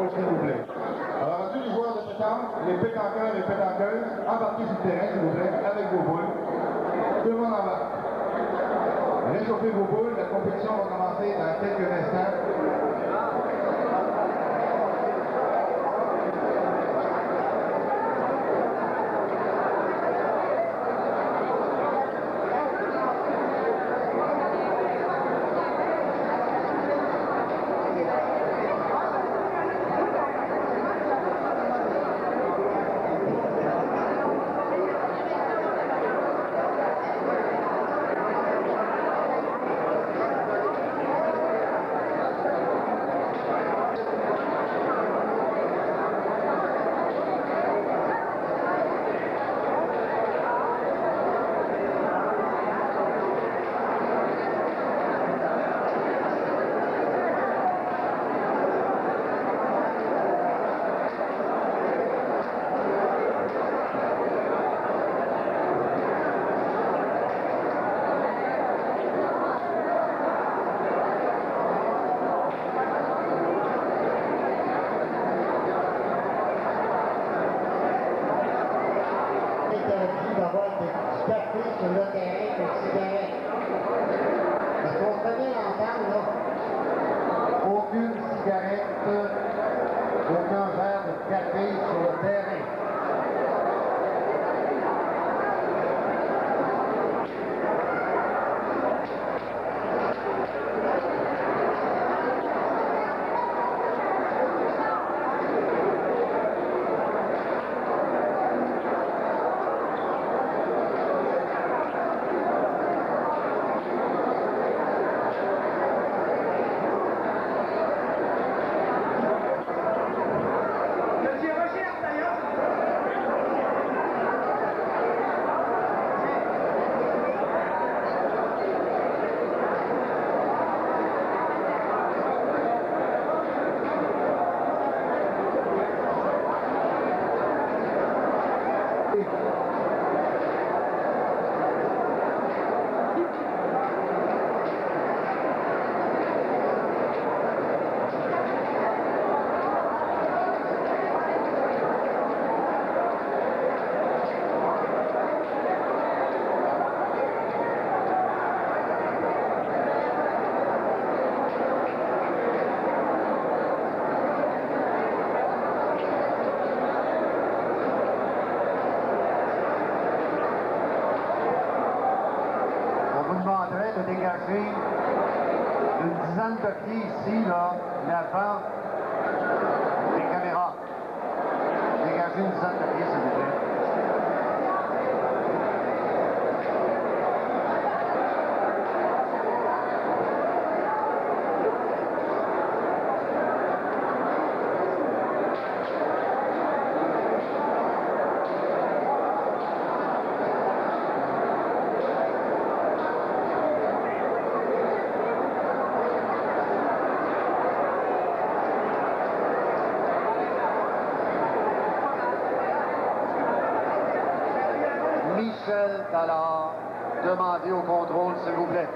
contrôle, s'il vous plaît. Alors, à tous les joueurs de pétanque, les pétanqueurs et pétanqueuses, embarquez sur le terrain, s'il vous plaît, avec vos boules. Tout le monde embarque. Réchauffez vos boules, la compétition va commencer dans quelques instants. D'avoir du café sur le terrain pour cigarettes. Parce qu'on connaît l'entendre, là. Aucune cigarette, aucun verre de café sur le terrain. De dégager une dizaine de pieds ici, là, l'avant des caméras. Dégager une dizaine de pieds, s'il vous plaît. Michel Tallard, demandez au contrôle, s'il vous plaît.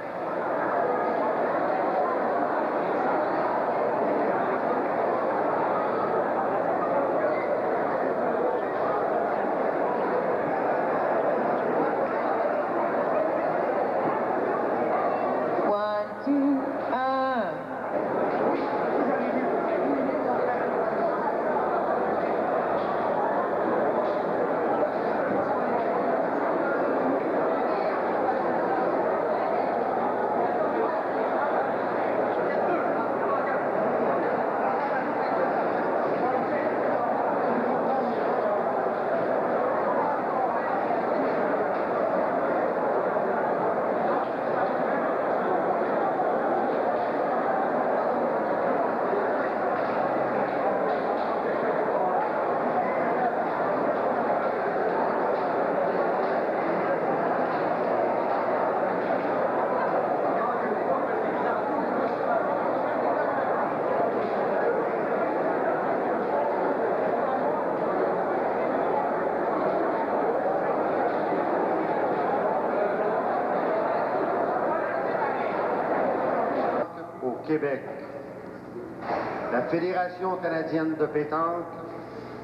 Québec. La Fédération canadienne de pétanque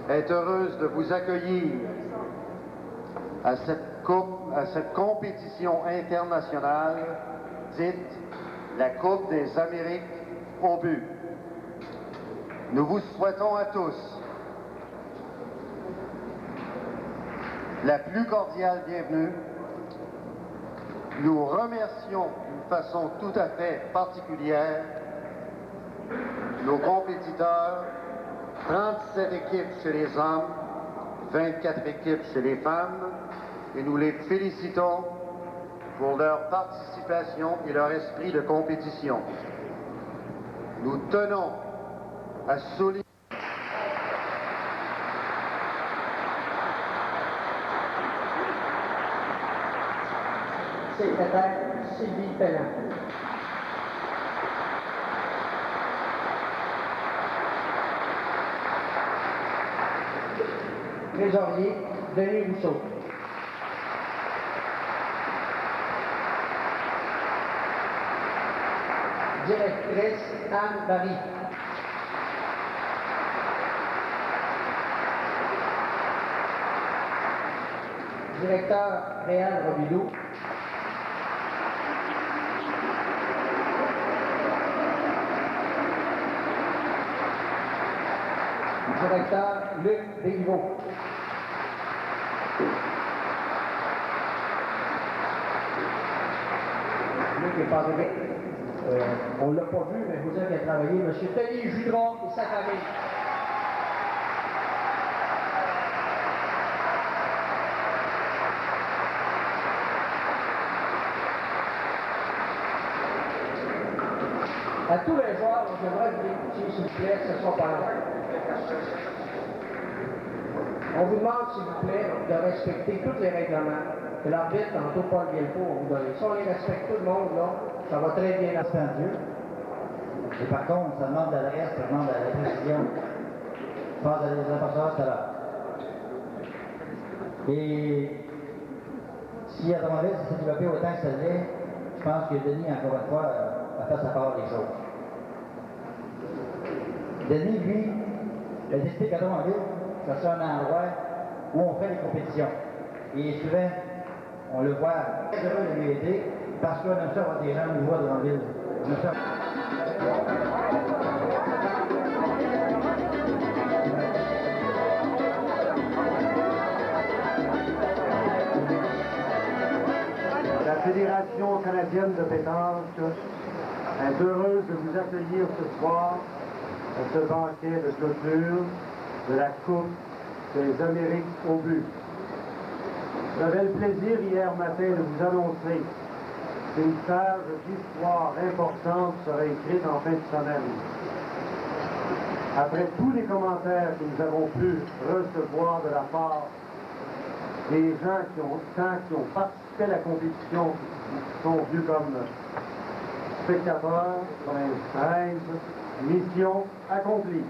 est heureuse de vous accueillir à cette compétition internationale dite la Coupe des Amériques au but. Nous vous souhaitons à tous la plus cordiale bienvenue. Nous remercions d'une façon tout à fait particulière nos compétiteurs, 37 équipes chez les hommes, 24 équipes chez les femmes, et nous les félicitons pour leur participation et leur esprit de compétition. Nous tenons à souligner secrétaire Sylvie Pellant. Trésorier Denis Rousseau. Directrice Anne Barry. Directeur Réal Robidoux. Directeur Luc Béliveau. Luc n'est pas arrivé. On ne l'a pas vu, mais vous avez travaillé. M. Denis Judron et sa famille. À tous les joueurs, j'aimerais que vous écoutiez, s'il vous plaît, que ce soit pas long. On vous demande, s'il vous plaît, de respecter tous les règlements que l'arbitre, tantôt Paul Bielpo, on vous donne. Si on les respecte tout le monde, là, ça va très bien. C'est un Dieu. Et par contre, ça demande d'adresse, ça demande de la précision. Je pense à des rapporteurs tout à l'heure. Et si à ton avis, ça s'est développé autant que ça l'est, je pense que Denis, encore une fois, a fait sa part des choses. Denis, lui, a décidé qu'à Drummondville, ça soit un endroit où on fait les compétitions. Et souvent, on le voit très heureux de lui aider parce qu'on aime ça avoir des gens nouveaux à Drummondville. On aime ça. La Fédération canadienne de pétanque est heureuse de vous accueillir ce soir à ce banquet de clôture de la Coupe des Amériques au but. J'avais le plaisir hier matin de vous annoncer qu'une page d'histoire importante serait écrite en fin de semaine. Après tous les commentaires que nous avons pu recevoir de la part des gens qui ont participé à la compétition, qui sont vus comme spectateurs, 13, mission accomplie.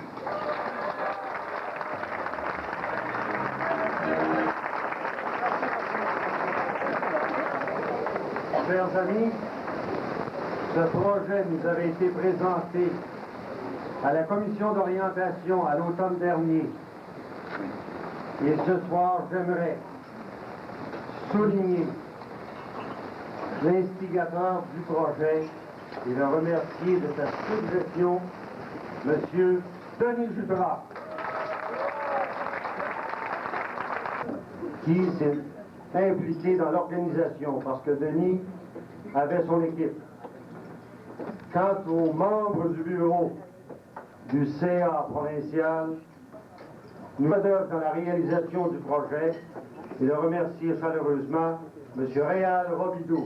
Chers amis, ce projet nous avait été présenté à la commission d'orientation à l'automne dernier. Et ce soir, j'aimerais souligner l'instigateur du projet et le remercier de sa suggestion, M. Denis Judron, qui s'est impliqué dans l'organisation, parce que Denis avait son équipe. Quant aux membres du bureau du CA provincial, nous sommes dans la réalisation du projet et le remercier chaleureusement M. Réal Robidoux.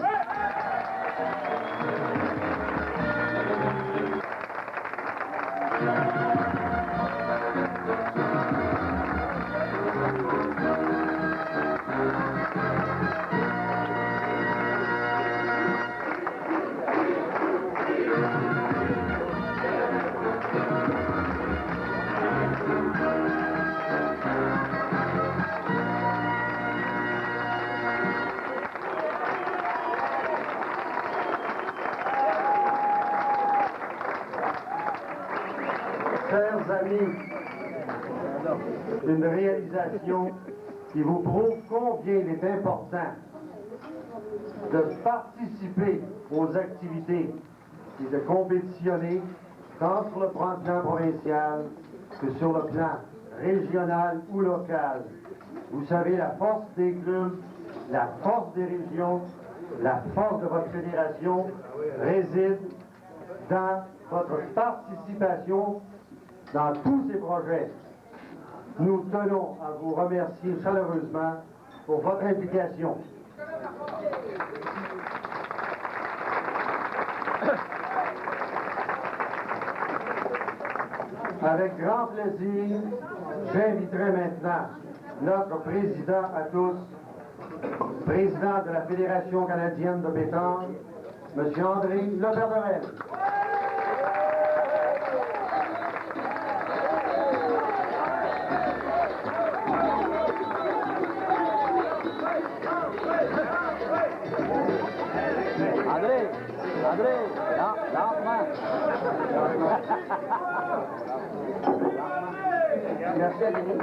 Chers amis, une réalisation qui vous prouve combien il est important de participer aux activités et de compétitionner tant sur le plan provincial que sur le plan régional ou local. Vous savez, la force des clubs, la force des régions, la force de votre fédération réside dans votre participation dans tous ces projets. Nous tenons à vous remercier chaleureusement pour votre implication. Avec grand plaisir, j'inviterai maintenant notre président à tous, président de la Fédération canadienne de pétanque, M. André Leperderel. André, lentement. Merci à Denis.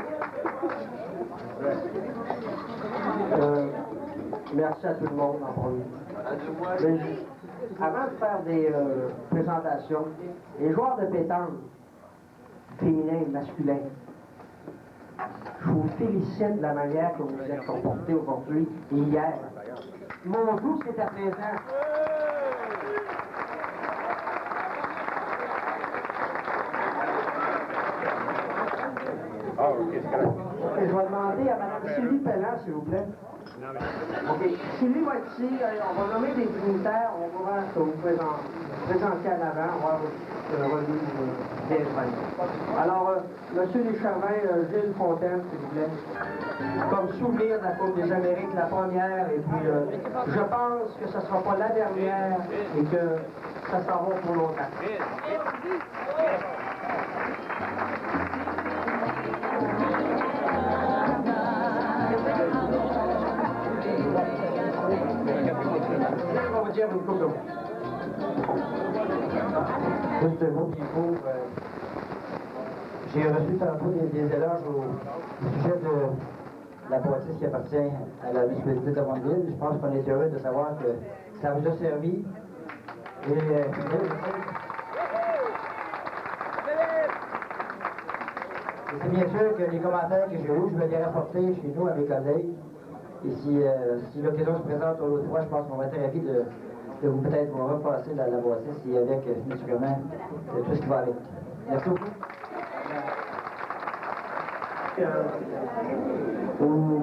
Merci à tout le monde en premier. Avant de faire des présentations, les joueurs de pétanque, féminins et masculins, je vous félicite de la manière que vous vous êtes comportés aujourd'hui et hier. Ils m'ont tous été présents. Et je vais demander à Mme Sylvie Pellant, s'il vous plaît. OK. Sylvie va être ici. On va nommer des dignitaires. On va voir ce que vous présenter en avant. On va voir le revue des soins. Alors, M. Deschamins, Gilles Fontaine, s'il vous plaît. Comme souvenir de la Coupe des Amériques, la première. Et puis, je pense que ce ne sera pas la dernière et que ça s'en va pour longtemps. Je vais vous dire une couple de mots. Juste un mot, puis il faut. J'ai reçu tantôt des éloges au sujet de la bâtisse qui appartient à la municipalité de Drummondville. Je pense qu'on est heureux de savoir que ça vous a servi. Et c'est bien sûr que les commentaires que j'ai eus, je vais les rapporter chez nous à mes collègues. Et si l'occasion se présente l'autre fois, je pense qu'on va être ravis de vous peut-être vous repasser la bâtisse et avec naturellement tout ce qui va avec. Merci beaucoup.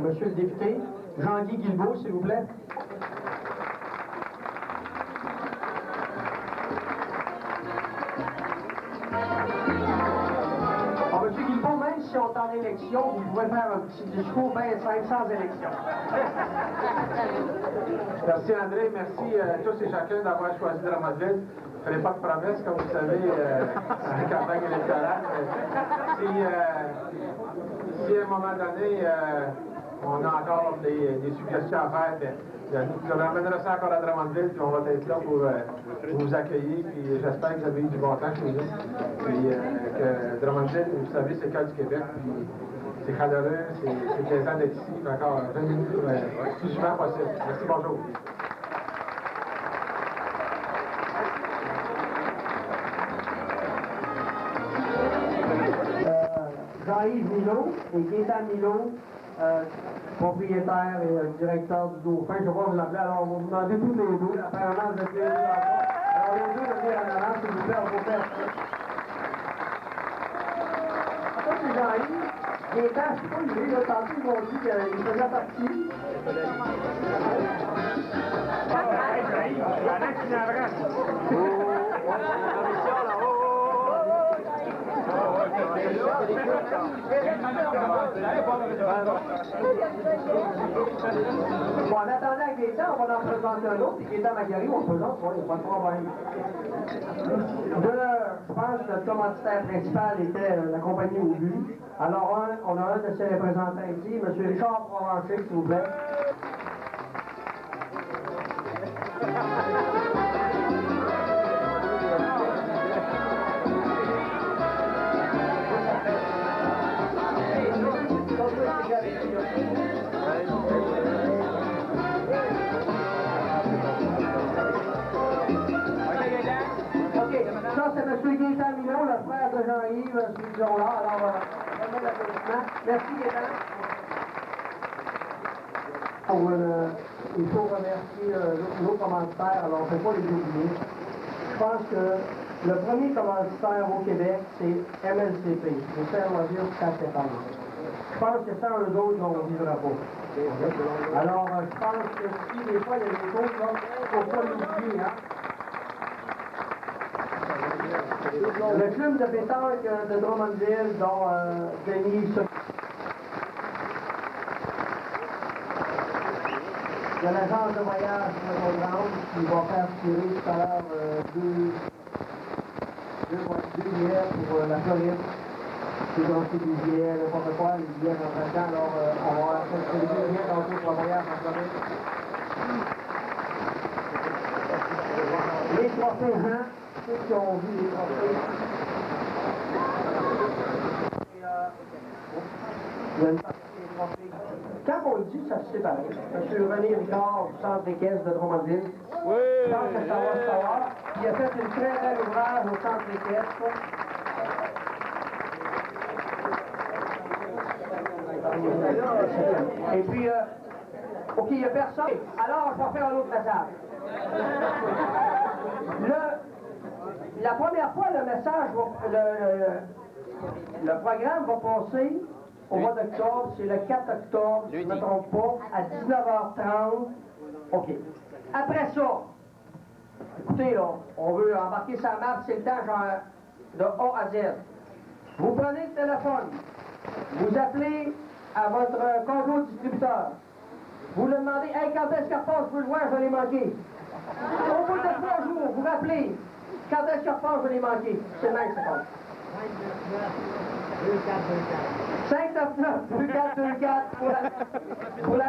Monsieur le député, Jean-Guy Guilbeault, s'il vous plaît. Alors, Monsieur Guilbeault, même si on est en élection, vous pouvez faire un petit discours bien simple, sans élection. Merci André, merci à tous et chacun d'avoir choisi Drummondville. Je ne ferai pas de promesses, comme vous savez, à la campagne électorale. Si à un moment donné, on a encore des suggestions à faire, je ramènerai ça encore à Drummondville, puis on va être là pour vous accueillir, puis j'espère que vous avez eu du bon temps chez nous. Puis que Drummondville, vous savez, c'est le cœur du Québec, puis c'est chaleureux, c'est plaisant d'être ici, puis encore venez-nous le plus souvent possible. Merci, bonjour. Jean-Yves Milot et Gaétan Milot, propriétaire et directeur du Dauphin. Je vais vous l'appeler, alors on va vous demander tous les deux, apparemment vous êtes les deux d'accord. Alors les deux de venir en avant, s'il vous plaît, on va faire ça. Ça c'est Jean-Yves. Gaétan, je sais pas, il est tantôt, ils m'ont dit qu'il faisait partie. Bon, en attendant à Gaétan, on va en présenter un autre, et Gaétan Magari, on présente, il n'y a pas de problème. Je pense que le commanditaire principal était la compagnie au but. Alors, on a un de ses représentants ici, M. Richard Provencher, s'il vous plaît. frère de Jean-Yves, celui qui sont là. Alors, un applaudissement. Merci, Gaétan. Il faut remercier nos commanditaires, alors on ne peut pas les oublier. Je pense que le premier commanditaire au Québec, c'est MLCP, le Saint-Loisir Stéphane. Je pense que sans eux autres, on ne vivra pas. Alors, je pense que si des fois il y a des choses, il ne faut pas l'oublier. Hein? Le club de pétanque de Drummondville, dont Denis il y a l'agence de voyage de Notre-Dame qui va faire tirer tout à l'heure deux billets pour la Floride. C'est donc des billets, n'importe quoi, les billets dans le temps. Alors, on va faire des billets dans le voyage en Floride. Les trophées, hein? Ceux qui ont vu les trophées. Il y a une partie des trophées. Quand on le dit, ça se sépare. M. René Ricard du Centre des caisses de Drummondville. Oui! Je pense que ça va se savoir. Il a fait une très belle ouvrage au Centre des caisses. Et puis, OK, il n'y a personne. Alors, on va faire un autre message. La première fois, le message, le programme va passer au mois d'octobre, c'est le 4 octobre, si je ne me trompe pas, à 19h30. OK. Après ça, écoutez, là, on veut embarquer sa map, c'est le temps genre de A à Z. Vous prenez le téléphone, vous appelez à votre conjoint distributeur. Vous lui demandez, hey, quand est-ce qu'elle passe, je veux le voir, je l'ai manqué. Au bout de 3 jours, vous rappelez, quand est-ce qu'elle passe, je l'ai manqué. C'est le même, ça compte. 599-2424 pour la...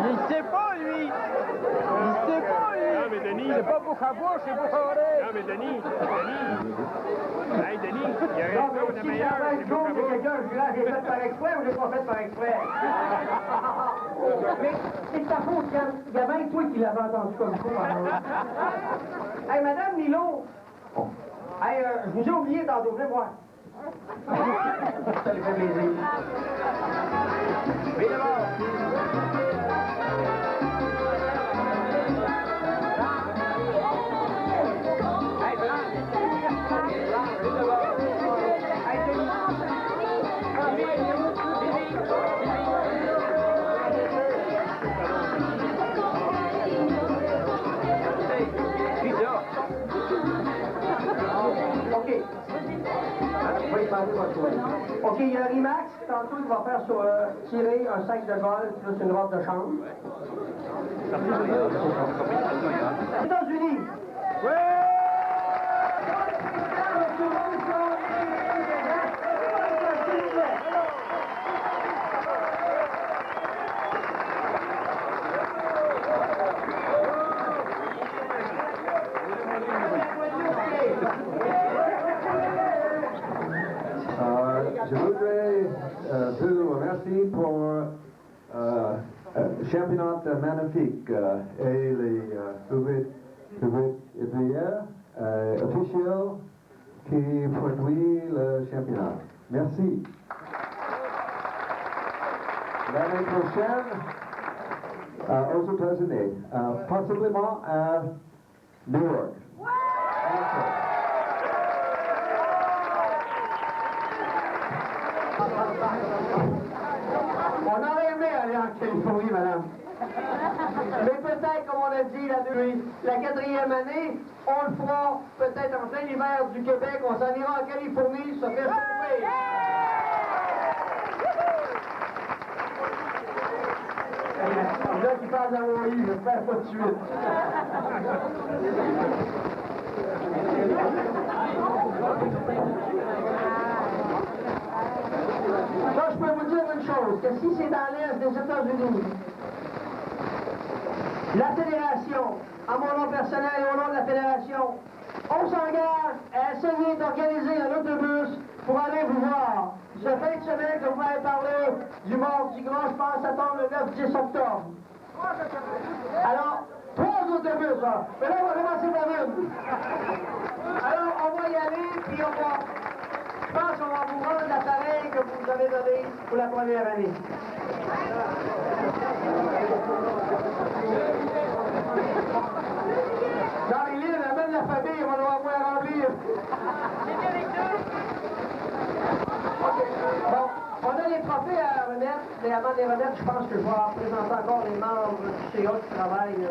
Il sait pas, lui! Il sait pas, lui! Non, mais Denis... C'est pas bouche à bouche, c'est bouche à oreille! Non, mais Denis... Hey, Denis, il y a Non, rien mais de si meilleur, j'avais c'est le jour bouche à de bouche. quelqu'un, je dirais, j'ai fait par exprès ou j'ai pas fait par exprès? Mais c'est de ta faute, Yann. Il y a bien toi qui l'avais entendu comme ça. Hey, Madame Milo! Hey, je vous ai oublié tantôt, venez voir. Ça lui fait plaisir. Mais d'abord! Hey, Blanc! Blanc, viens d'abord! Hey, Denis! OK. Je vais demander votre choix. OK, il y a Rimax, tantôt il va faire tirer un sac de golf plus une robe de chambre. États-Unis. Je voudrais vous remercier pour le championnat magnifique et les officiels qui produit le championnat. Merci. L'année prochaine, aux États-Unis, possiblement à New York. On aurait aimé aller en Californie, madame. Mais peut-être, comme on a dit la 4e année, on le fera peut-être en plein hiver du Québec. On s'en ira en Californie, ça fait sauver. Là qui parle d'Hawaï, je ne perds pas de suite. Ça, je peux vous dire une chose, que si c'est dans l'Est des États-Unis, la Fédération, à mon nom personnel et au nom de la Fédération, on s'engage à essayer d'organiser un autobus pour aller vous voir Ça fait une semaine que vous m'avez parlé du Mardi Gras, je pense que ça tombe le 9-10 octobre. Alors, 3 autobus, là. Mais là, on va commencer par une. Alors, on va y aller, puis on va... Je pense qu'on va vous rendre l'appareil que vous nous avez donné pour la première année. Marie-Lynn, amène la famille, on va devoir voir remplir. Bon, on a les trophées à remettre, mais avant de les remettre, je pense que je vais présenter encore les membres du CA qui travaillent,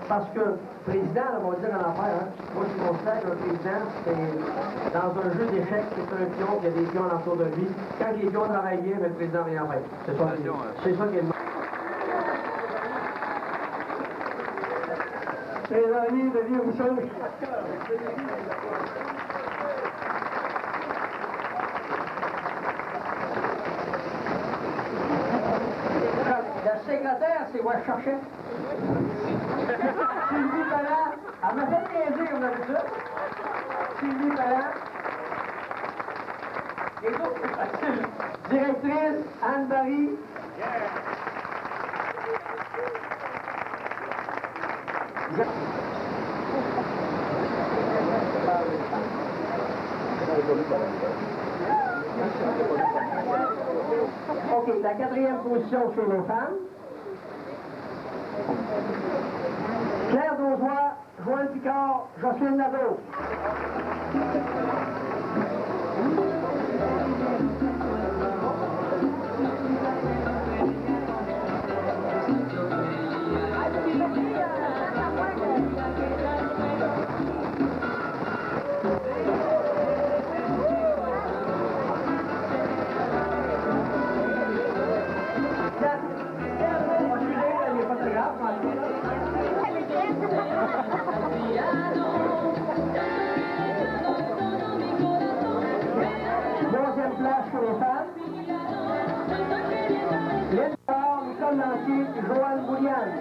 parce que le président, là, on va dire en affaire, hein, moi je considère que le président, c'est dans un jeu d'échecs, c'est un pion, il y a des pions autour de lui. Quand les pions travaillent bien, le président vient en fait. C'est ça qui est le les amis de Vieux Rousseau. Le secrétaire, c'est moi je cherchais. Sylvie Ballant, elle m'a fait plaisir, on a vu ça. Sylvie Ballant. Les autres, c'est facile. Directrice, Anne-Marie. OK, la 4e position chez les femmes. Claire Dauzois, Joanne Picard, Jocelyne Nadeau. Troisième place pour les femmes. L'espoir, Nicole Lantier, Joanne Bouliane.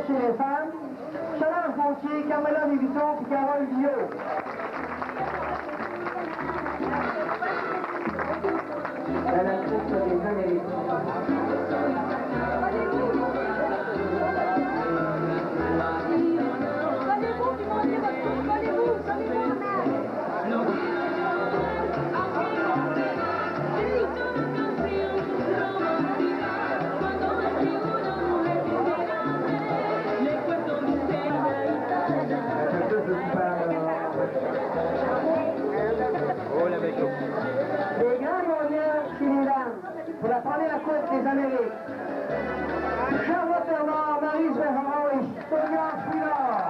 Chez les femmes, Solange Gauthier, Carmela Léviton et Carole Viau. La titre des Amériques. Les grands gagnants chez les dames pour la première Coupe des Amériques. Charlotte Bernard, Maryse Verron et Sonia Fouillard.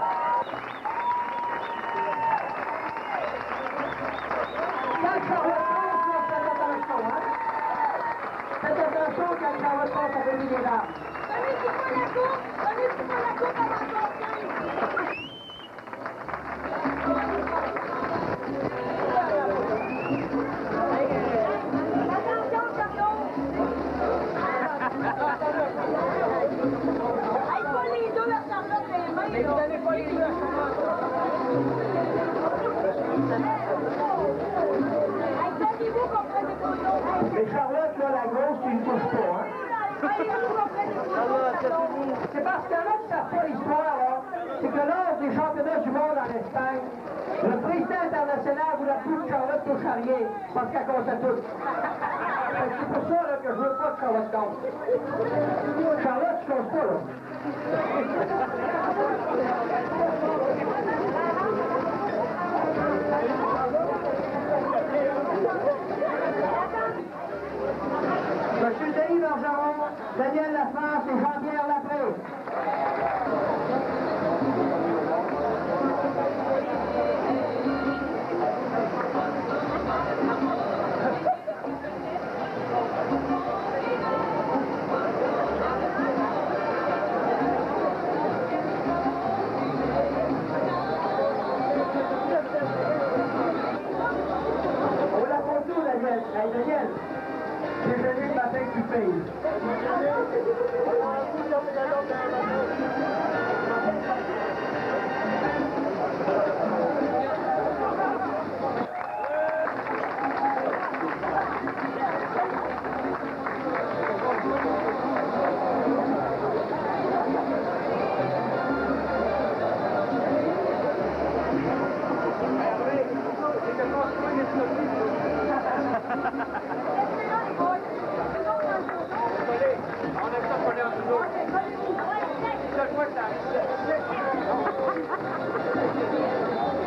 Quand Charlotte passe, faites attention, hein? Faites attention quand Charlotte passe à venir les dames. Mais Charlotte, là, la grosse, tu ne touches pas, hein? C'est parce que là, tu ne savent pas l'histoire, là. C'est que lors des championnats du monde en Espagne, le président international voulait plus que Charlotte touche à rien, parce qu'elle comptait tout. C'est pour ça là, que je veux pas que Charlotte compte. Charlotte, tu comptes pas, là. Monsieur Denis Bergeron, Daniel Lafrance et Jean-Pierre Lapré.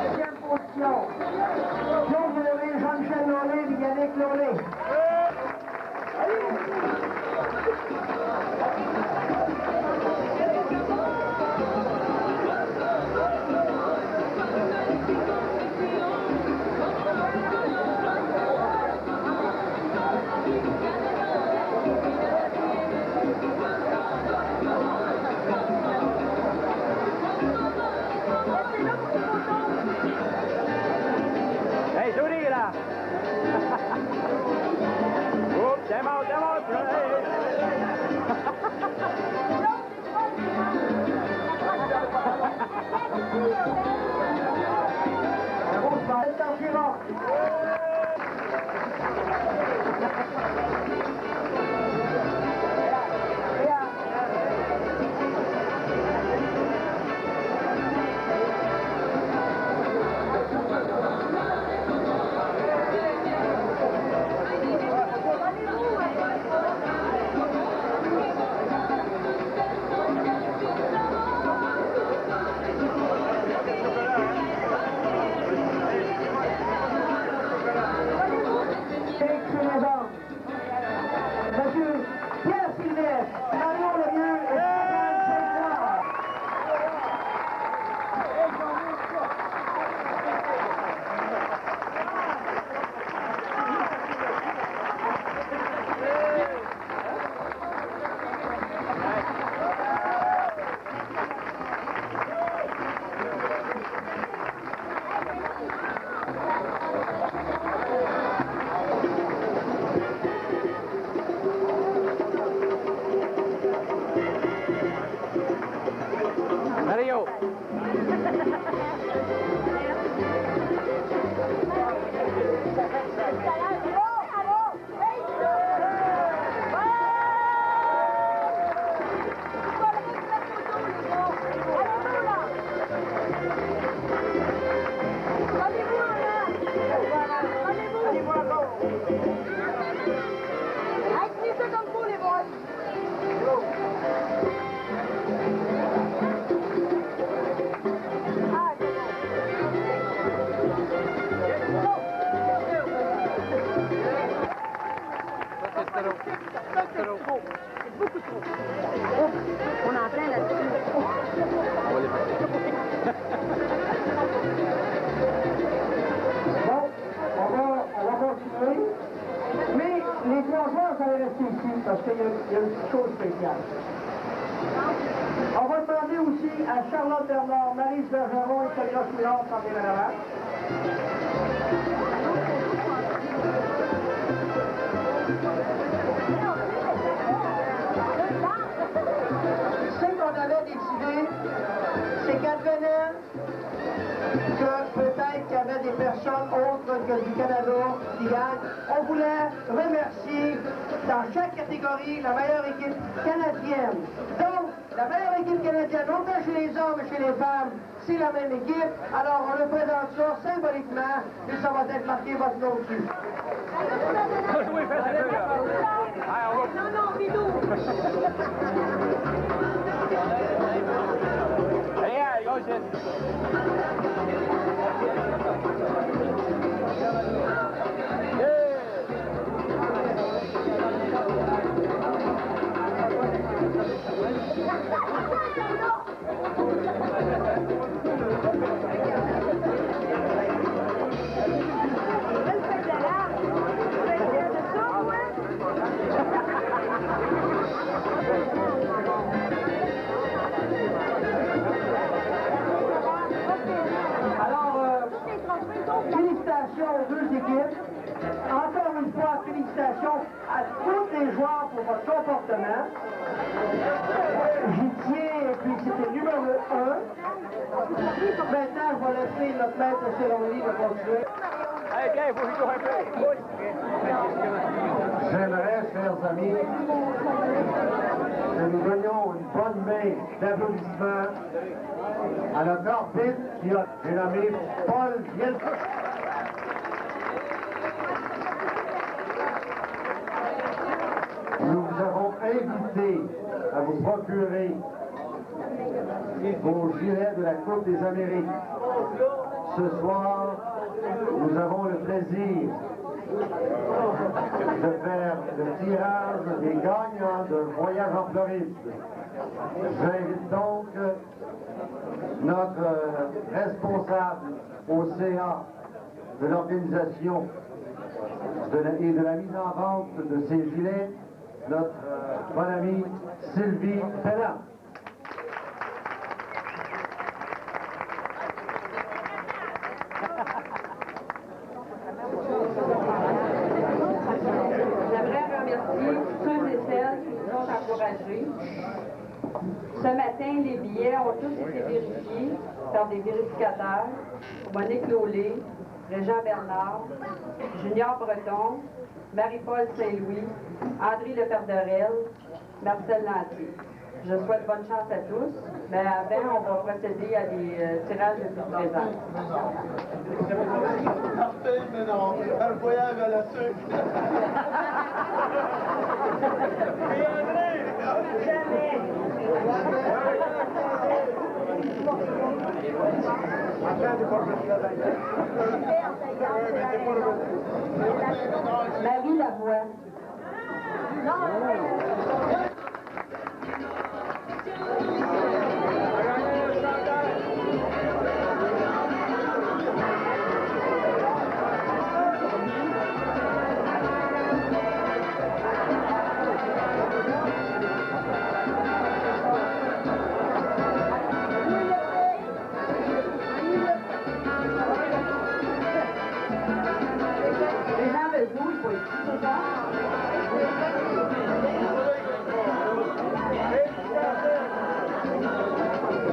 Deuxième position. Claude Lolé, Jean-Michel Lolé, et Yannick Lolé. Hey, Judy, là! Oups, démarre! C'est en suivant. Monsieur Pierre Sylvestre, Marion Lemieux et Stéphane Saint-Croix. Mario! On entend là-dessus. Bon, on va continuer. Mais les trois joueurs, ça va rester ici parce qu'il y a une petite chose spéciale. On va demander aussi à Charlotte Bernard, Maryse Bergeron et Sabrina Chouinard de s'en venir en avant. Ce qu'on avait décidé, c'est qu'advenant que peut-être qu'il y avait des personnes autres que du Canada qui gagnent, on voulait remercier dans chaque catégorie la meilleure équipe canadienne. Donc, la meilleure équipe canadienne, autant chez les hommes et chez les femmes, c'est la même équipe. Alors, on le présente ça symboliquement et ça va être marqué votre nom dessus. Oui, fais ça, là. Ah, on va... Non, non, bidou. Allez, go, Jen. Alors, félicitations aux deux équipes. Encore une fois, félicitations à tous les joueurs pour votre comportement. J'y tiens, et puis c'était numéro 1. Maintenant, je vais laisser notre maître de cérémonie de continuer. Hey, viens, faut que je joue un peu. J'aimerais, chers amis, que nous donnions une bonne main d'applaudissements à notre arbitre qui a été nommé Paul Vielco. Nous vous avons invité à vous procurer vos gilets de la Coupe des Amériques. Ce soir, nous avons le plaisir de faire le tirage des gagnants d'un voyage en Floride. J'invite donc notre responsable au CA de l'organisation et de la mise en vente de ces gilets, notre bonne amie Sylvie Pellat. J'aimerais remercier ceux et celles qui nous ont encouragés. Ce matin, les billets ont tous été vérifiés par des vérificateurs. Monique Lollet, Régent Bernard, Junior Breton, Marie-Paul Saint-Louis, André Leperderel, Marcel Lantier. Je souhaite bonne chance à tous, mais avant, on va procéder à des tirages de prix présents. Parfait, mais non, un voyage à la sucre. Jamais! Marie Lavoie.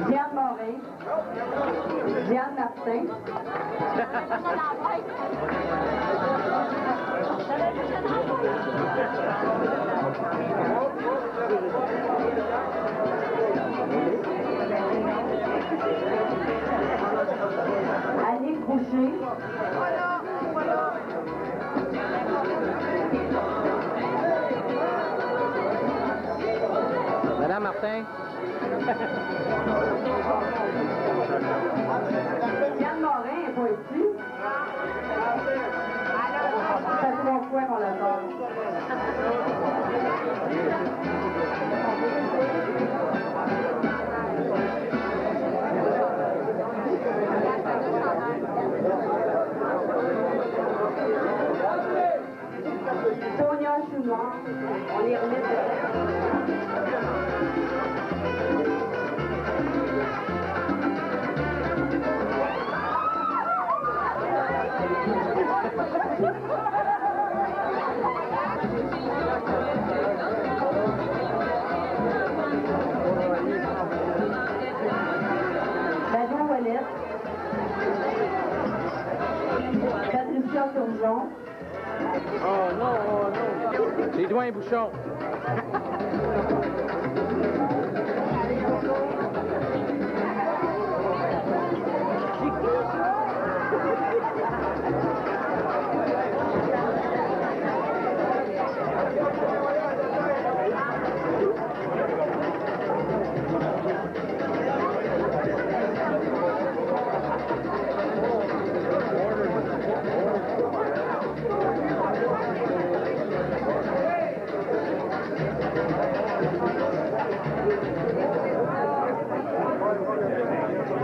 Diane Morin, Diane Martin, Annick Boucher, Madame Martin. Diane Morin n'est pas ici. Ça fait 3 fois qu'on la parle. Sonia Chouinard, on les remet Manon Ouellette, Patricia Turgeon, Oh non, oh non. Les doigts bouchons.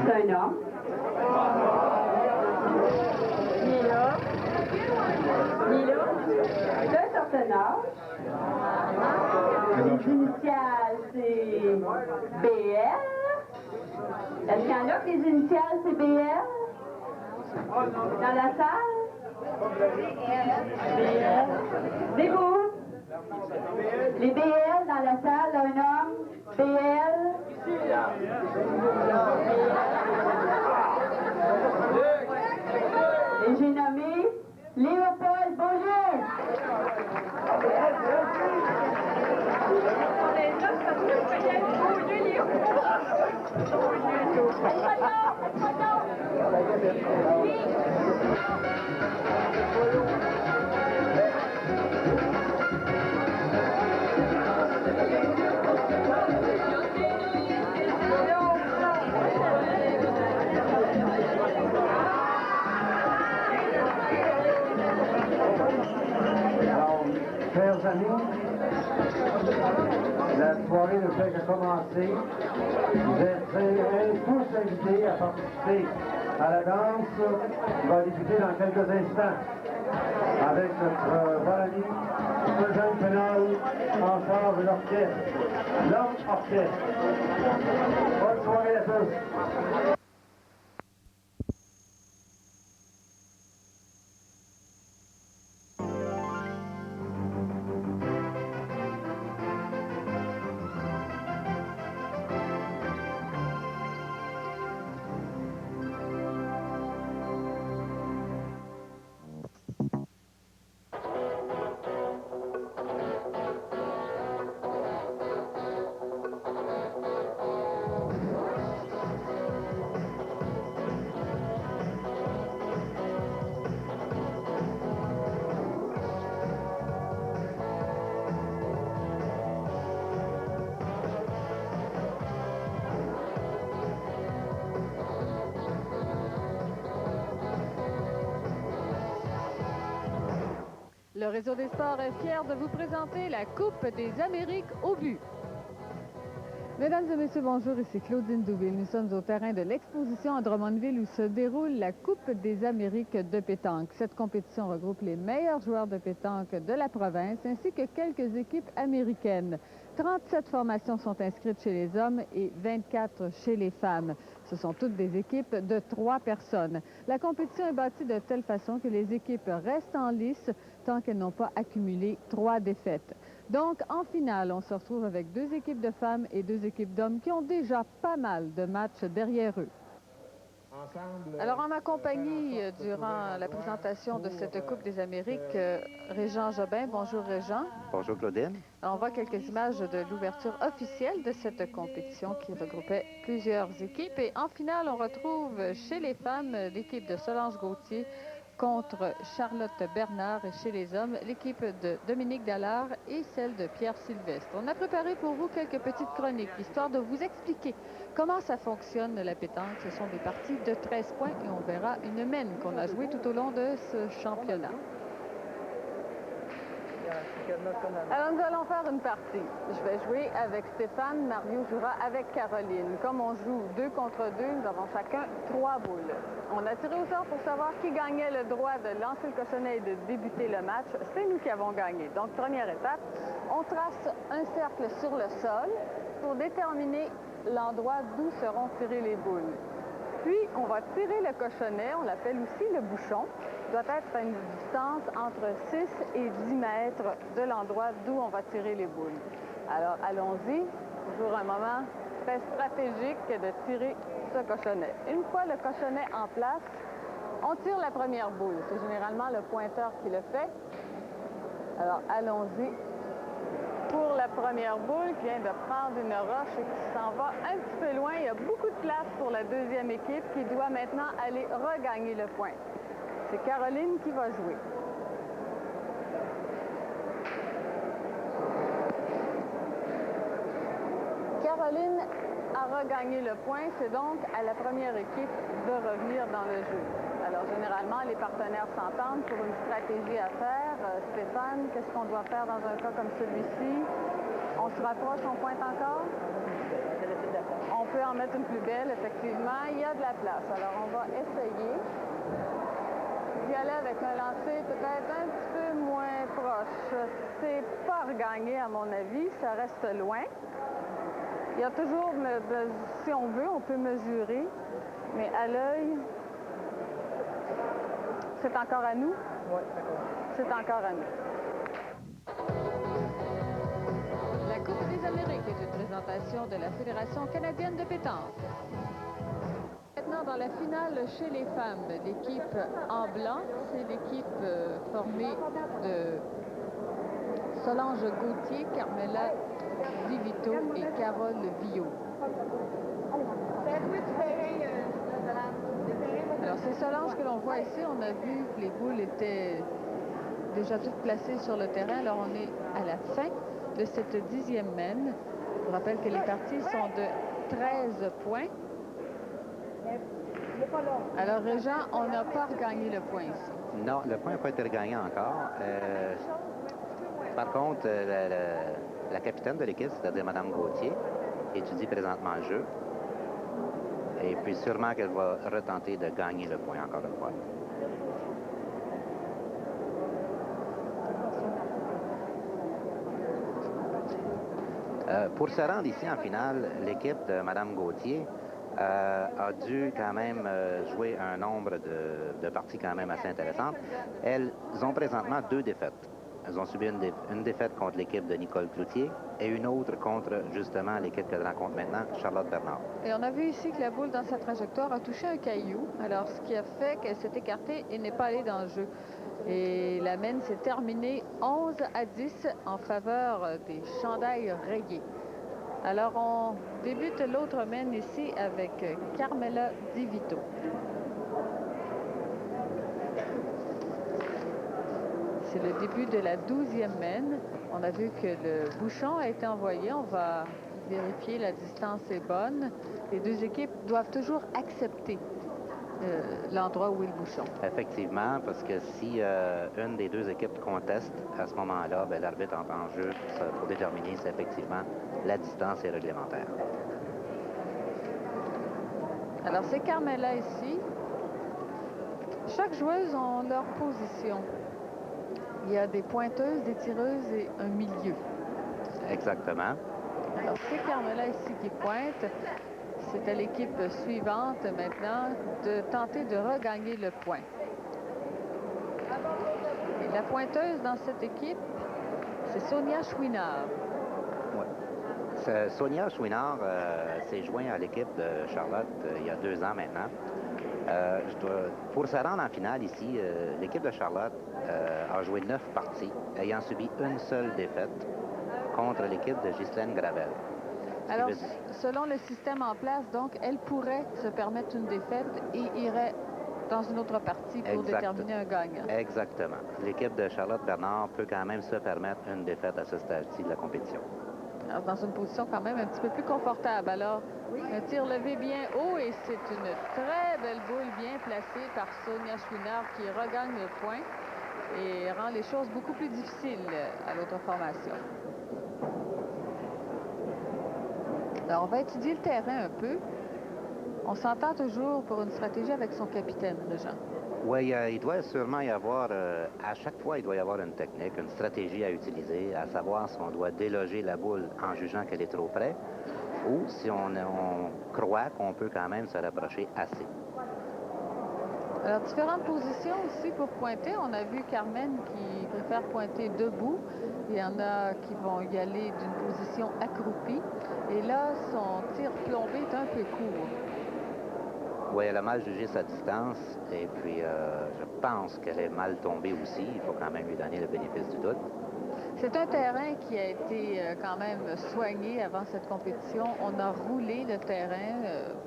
c'est un homme. Il est là. Il est là. D'un certain âge. Les initiales, c'est BL. Est-ce qu'il y en a que les initiales, c'est BL? Dans la salle? Debout. Les BL dans la salle, un homme. BL. Et j'ai nommé Léopold Beaulieu. Chers amis, la soirée ne fait que commencer. Vous êtes tous invités à participer à la danse qui va débuter dans quelques instants avec notre bon ami, Eugène Pénal, en charge de l'orchestre, l'Homme Orchestre. Bonne soirée à tous. Le Réseau des sports est fier de vous présenter la Coupe des Amériques au but. Mesdames et messieurs, bonjour, ici Claudine Douville. Nous sommes au terrain de l'exposition à Drummondville où se déroule la Coupe des Amériques de pétanque. Cette compétition regroupe les meilleurs joueurs de pétanque de la province ainsi que quelques équipes américaines. 37 formations sont inscrites chez les hommes et 24 chez les femmes. Ce sont toutes des équipes de 3 personnes. La compétition est bâtie de telle façon que les équipes restent en lice tant qu'elles n'ont pas accumulé 3 défaites. Donc, en finale, on se retrouve avec 2 équipes de femmes et 2 équipes d'hommes qui ont déjà pas mal de matchs derrière eux. Alors, en ma compagnie, durant la présentation de cette Coupe des Amériques, Régent Jobin. Bonjour, Régent. Bonjour, Claudine. Alors, on voit quelques images de l'ouverture officielle de cette compétition qui regroupait plusieurs équipes. Et en finale, on retrouve chez les femmes l'équipe de Solange Gauthier contre Charlotte Bernard et chez les hommes, l'équipe de Dominique Dallard et celle de Pierre Sylvestre. On a préparé pour vous quelques petites chroniques, histoire de vous expliquer comment ça fonctionne la pétanque. Ce sont des parties de 13 points et on verra une mène qu'on a jouée tout au long de ce championnat. Alors, nous allons faire une partie. Je vais jouer avec Stéphane, Mario jouera avec Caroline. Comme on joue 2 contre 2, nous avons chacun 3 boules. On a tiré au sort pour savoir qui gagnait le droit de lancer le cochonnet et de débuter le match. C'est nous qui avons gagné. Donc, première étape, on trace un cercle sur le sol pour déterminer l'endroit d'où seront tirées les boules. Puis, on va tirer le cochonnet, on l'appelle aussi le bouchon. Il doit être à une distance entre 6 et 10 mètres de l'endroit d'où on va tirer les boules. Alors, allons-y. Toujours un moment très stratégique de tirer ce cochonnet. Une fois le cochonnet en place, on tire la première boule. C'est généralement le pointeur qui le fait. Alors, allons-y pour la première boule qui vient de prendre une roche et qui s'en va un petit peu loin. Il y a beaucoup de place pour la deuxième équipe qui doit maintenant aller regagner le point. C'est Caroline qui va jouer. Caroline a regagné le point. C'est donc à la première équipe de revenir dans le jeu. Alors, généralement, les partenaires s'entendent pour une stratégie à faire. Stéphane, qu'est-ce qu'on doit faire dans un cas comme celui-ci? On se rapproche, on pointe encore? On peut en mettre une plus belle, effectivement. Il y a de la place. Alors, on va essayer d'y aller avec un lancer peut-être un petit peu moins proche. C'est pas regagné, à mon avis. Ça reste loin. Il y a toujours, si on veut, on peut mesurer. Mais à l'œil, C'est encore à nous? Oui, d'accord. C'est encore à nous. La Coupe des Amériques est une présentation de la Fédération canadienne de pétanque. Maintenant, dans la finale chez les femmes, l'équipe en blanc, c'est l'équipe formée de Solange Gauthier, Carmela Di Vito et Carole Villot. Alors, c'est Solange que l'on voit ici. On a vu que les boules étaient déjà toutes placées sur le terrain. Alors, on est à la fin de cette 10e mène. Je vous rappelle que les parties sont de 13 points. Alors, Régent, on n'a pas regagné le point ici. Non, le point n'a pas été regagné encore. Par contre, la capitaine de l'équipe, c'est-à-dire Mme Gauthier, étudie présentement le jeu. Et puis sûrement qu'elle va retenter de gagner le point encore une fois. Pour se rendre ici en finale, l'équipe de Mme Gauthier a dû quand même jouer un nombre de parties quand même assez intéressantes. Elles ont présentement 2 défaites. Elles ont subi une défaite contre l'équipe de Nicole Cloutier et une autre contre, justement, l'équipe qu'elle rencontre maintenant, Charlotte Bernard. Et on a vu ici que la boule, dans sa trajectoire, a touché un caillou. Alors, ce qui a fait qu'elle s'est écartée et n'est pas allée dans le jeu. Et la mène s'est terminée 11-10 en faveur des chandails rayés. Alors, on débute l'autre mène ici avec Carmela Di Vito. C'est le début de la 12e mène. On a vu que le bouchon a été envoyé. On va vérifier la distance est bonne. Les 2 équipes doivent toujours accepter l'endroit où est le bouchon. Effectivement, parce que si une des 2 équipes conteste, à ce moment-là, l'arbitre entre en jeu pour déterminer si effectivement la distance est réglementaire. Alors, c'est Carmela ici. Chaque joueuse a leur position. Il y a des pointeuses, des tireuses et un milieu. Exactement. Alors, c'est Carmela ici qui pointe. C'est à l'équipe suivante maintenant de tenter de regagner le point. Et la pointeuse dans cette équipe, c'est Sonia Chouinard. Oui. Sonia Chouinard s'est joint à l'équipe de Charlotte il y a 2 ans maintenant. Pour se rendre en finale ici, l'équipe de Charlotte a joué 9 parties, ayant subi une seule défaite contre l'équipe de Ghislaine Gravel. Alors, selon le système en place, donc, elle pourrait se permettre une défaite et irait dans une autre partie pour déterminer un gagnant. Exactement. L'équipe de Charlotte Bernard peut quand même se permettre une défaite à ce stade-ci de la compétition. Alors, dans une position quand même un petit peu plus confortable. Alors, un tir levé bien haut et c'est une très belle boule bien placée par Sonia Chouinard qui regagne le point et rend les choses beaucoup plus difficiles à l'autre formation. Alors, on va étudier le terrain un peu. On s'entend toujours pour une stratégie avec son capitaine, Jean. Oui, il doit sûrement y avoir, à chaque fois, il doit y avoir une technique, une stratégie à utiliser, à savoir si on doit déloger la boule en jugeant qu'elle est trop près ou si on croit qu'on peut quand même se rapprocher assez. Alors, différentes positions aussi pour pointer. On a vu Carmen qui préfère pointer debout. Il y en a qui vont y aller d'une position accroupie. Et là, son tir plombé est un peu court. Oui, elle a mal jugé sa distance et puis je pense qu'elle est mal tombée aussi. Il faut quand même lui donner le bénéfice du doute. C'est un terrain qui a été quand même soigné avant cette compétition. On a roulé le terrain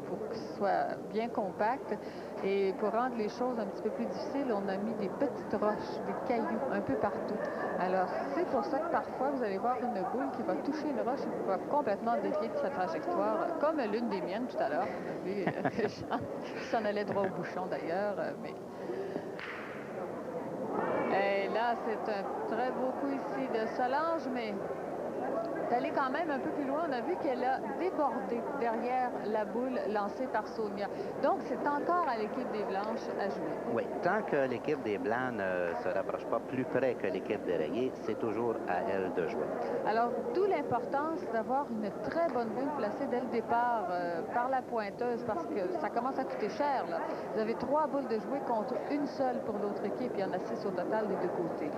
pour qu'il soit bien compact. Et pour rendre les choses un petit peu plus difficiles, on a mis des petites roches, des cailloux un peu partout. Alors, c'est pour ça que parfois, vous allez voir une boule qui va toucher une roche et qui va complètement dévier de sa trajectoire, comme l'une des miennes tout à l'heure. Qui s'en allait droit au bouchon d'ailleurs. Et là, c'est un très beau coup ici de Solange, mais D'aller quand même un peu plus loin, on a vu qu'elle a débordé derrière la boule lancée par Sonia. Donc, c'est encore à l'équipe des Blanches à jouer. Oui, tant que l'équipe des Blancs ne se rapproche pas plus près que l'équipe des Rayés, c'est toujours à elle de jouer. Alors, d'où l'importance d'avoir une très bonne boule placée dès le départ par la pointeuse, parce que ça commence à coûter cher, là. Vous avez 3 boules de jouer contre une seule pour l'autre équipe. Il y en a 6 au total des deux côtés.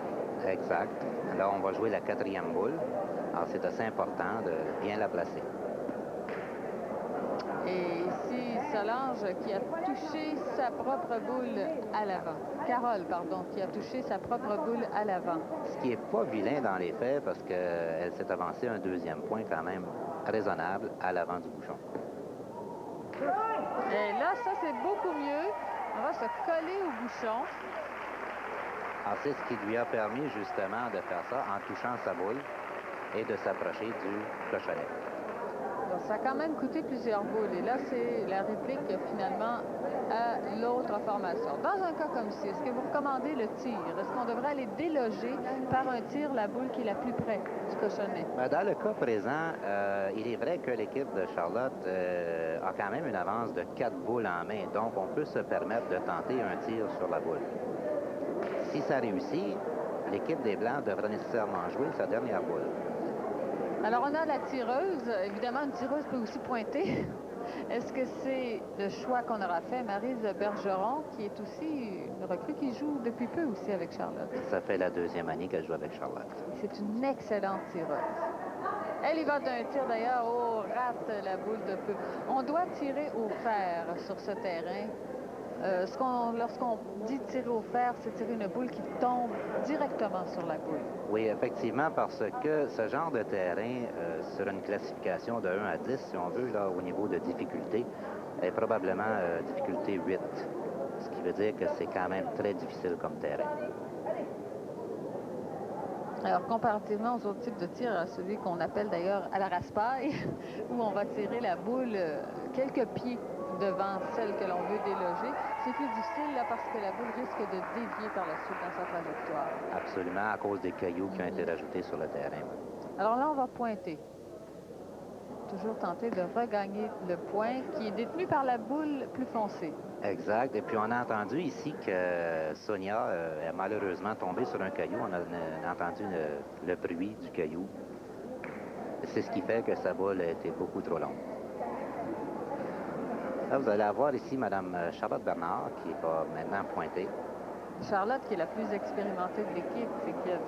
Exact. Là, on va jouer la 4e boule. Alors, c'est assez important de bien la placer. Et ici, Solange qui a touché sa propre boule à l'avant. Carole, pardon, qui a touché sa propre boule à l'avant. Ce qui n'est pas vilain dans les faits parce qu'elle s'est avancée un 2e point quand même raisonnable à l'avant du bouchon. Et là, ça, c'est beaucoup mieux. On va se coller au bouchon. Alors, c'est ce qui lui a permis justement de faire ça en touchant sa boule et de s'approcher du cochonnet. Donc, ça a quand même coûté plusieurs boules. Et là, c'est la réplique finalement à l'autre formation. Dans un cas comme ci, est-ce que vous recommandez le tir? Est-ce qu'on devrait aller déloger par un tir la boule qui est la plus près du cochonnet? Dans le cas présent, il est vrai que l'équipe de Charlotte a quand même une avance de 4 boules en main. Donc, on peut se permettre de tenter un tir sur la boule. Si ça réussit, l'équipe des Blancs devrait nécessairement jouer sa dernière boule. Alors, on a la tireuse. Évidemment, une tireuse peut aussi pointer. Est-ce que c'est le choix qu'on aura fait? Maryse Bergeron, qui est aussi une recrue qui joue depuis peu aussi avec Charlotte. Ça fait la 2e année qu'elle joue avec Charlotte. C'est une excellente tireuse. Elle y va d'un tir d'ailleurs. Oh, rate la boule de feu. On doit tirer au fer sur ce terrain. Lorsqu'on dit tirer au fer, c'est tirer une boule qui tombe directement sur la boule. Oui, effectivement, parce que ce genre de terrain, sur une classification de 1 à 10, si on veut, là, au niveau de difficulté, est probablement difficulté 8. Ce qui veut dire que c'est quand même très difficile comme terrain. Alors, comparativement aux autres types de tirs, à celui qu'on appelle d'ailleurs à la raspaille, où on va tirer la boule quelques pieds devant celle que l'on veut déloger, c'est plus difficile là parce que la boule risque de dévier par la suite dans sa trajectoire. Absolument, à cause des cailloux qui ont été rajoutés sur le terrain. Alors là, on va pointer. Toujours tenter de regagner le point qui est détenu par la boule plus foncée. Exact. Et puis, on a entendu ici que Sonia est malheureusement tombée sur un caillou. On a entendu le bruit du caillou. C'est ce qui fait que sa boule a été beaucoup trop longue. Là, vous allez avoir ici Mme Charlotte Bernard qui va maintenant pointer. Charlotte, qui est la plus expérimentée de l'équipe, c'est qui a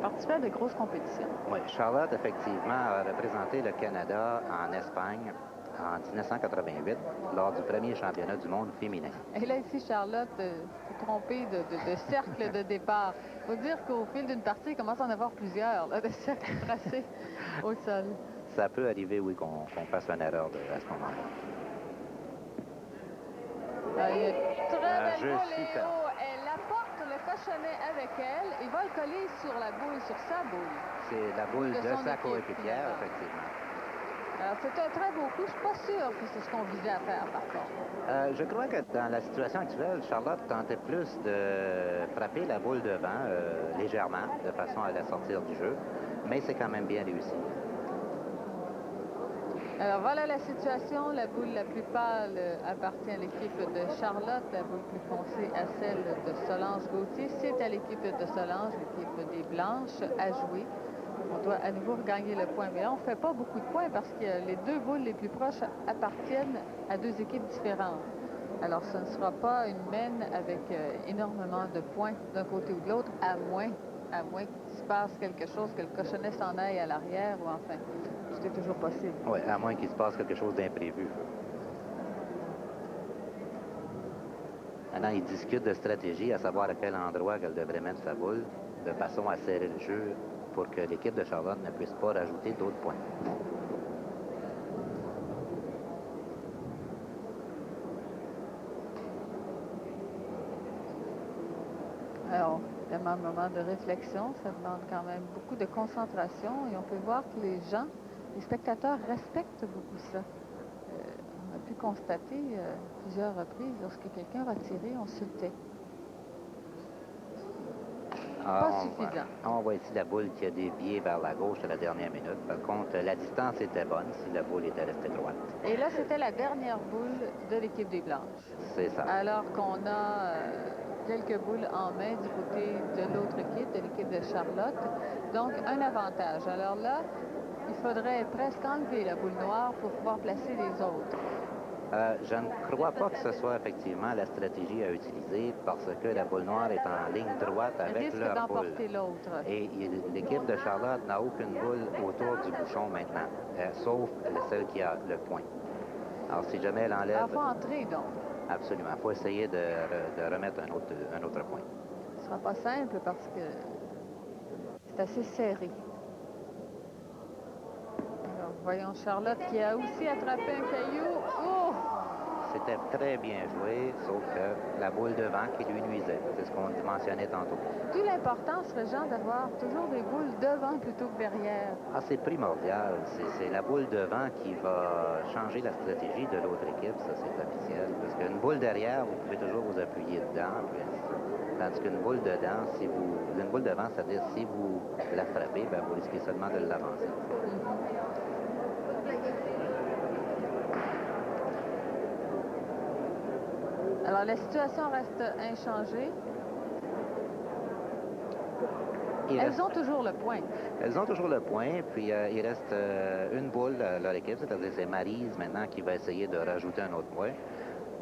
participé à de grosses compétitions. Oui, Charlotte, effectivement, a représenté le Canada en Espagne en 1988 lors du premier championnat du monde féminin. Et là, ici, Charlotte s'est trompée de cercle de départ. Il faut dire qu'au fil d'une partie, il commence à en avoir plusieurs, là, de cercles tracés au sol. Ça peut arriver, oui, qu'on fasse une erreur à ce moment-là. Il y a une très belle boule et super. elle apporte le cochonnet avec elle et va le coller sur la boule, sur sa boule. C'est la boule de son sa équipe, coéquipière, finalement. effectivement. Alors, c'est un très beau coup. Je suis pas sûre que c'est ce qu'on visait à faire, par contre. Je crois que dans la situation actuelle, Charlotte tentait plus de frapper la boule devant légèrement, de façon à la sortir du jeu, mais c'est quand même bien réussi. Alors, voilà la situation. La boule la plus pâle appartient à l'équipe de Charlotte, la boule plus foncée à celle de Solange Gauthier. C'est à l'équipe de Solange, l'équipe des Blanches, à jouer. On doit à nouveau regagner le point. Mais là, on ne fait pas beaucoup de points parce que les deux boules les plus proches appartiennent à deux équipes différentes. Alors, ce ne sera pas une mène avec énormément de points d'un côté ou de l'autre, à moins qu'il se passe quelque chose, que le cochonnet s'en aille à l'arrière ou enfin, c'est toujours possible. Oui, à moins qu'il se passe quelque chose d'imprévu. Maintenant, ils discutent de stratégie, à savoir à quel endroit qu'elle devrait mettre sa boule, de façon à serrer le jeu pour que l'équipe de Charlotte ne puisse pas rajouter d'autres points. Alors, tellement un moment de réflexion, ça demande quand même beaucoup de concentration et on peut voir que les gens, les spectateurs respectent beaucoup ça. On a pu constater plusieurs reprises, lorsque quelqu'un va tirer, on se tait. Pas suffisant. On voit ici la boule qui a dévié vers la gauche à la dernière minute. Par contre, la distance était bonne si la boule était restée droite. Et là, c'était la dernière boule de l'équipe des Blanches. C'est ça. Alors qu'on a quelques boules en main du côté de l'autre équipe, de l'équipe de Charlotte. Donc, un avantage. Alors là, il faudrait presque enlever la boule noire pour pouvoir placer les autres. Je ne crois pas que ce soit effectivement la stratégie à utiliser parce que la boule noire est en ligne droite avec leur boule. L'autre. Et l'équipe de Charlotte n'a aucune boule autour du bouchon maintenant, sauf celle qui a le point. Alors si jamais elle enlève... Il faut entrer donc. Absolument. Il faut essayer de remettre un autre point. Ce ne sera pas simple parce que c'est assez serré. Alors, voyons Charlotte qui a aussi attrapé un caillou. Oh! C'était très bien joué, sauf que la boule devant qui lui nuisait. C'est ce qu'on mentionnait tantôt. D'où l'importance, Régent, d'avoir toujours des boules devant plutôt que derrière. Ah, c'est primordial. C'est la boule devant qui va changer la stratégie de l'autre équipe, ça c'est officiel. Parce qu'une boule derrière, vous pouvez toujours vous appuyer dedans. Tandis qu'une boule dedans, une boule devant, c'est-à-dire si vous la frappez, ben, vous risquez seulement de l'avancer. Alors, la situation reste inchangée. Elles ont toujours le point. Elles ont toujours le point, puis il reste une boule à leur équipe, c'est-à-dire c'est Maryse maintenant qui va essayer de rajouter un autre point.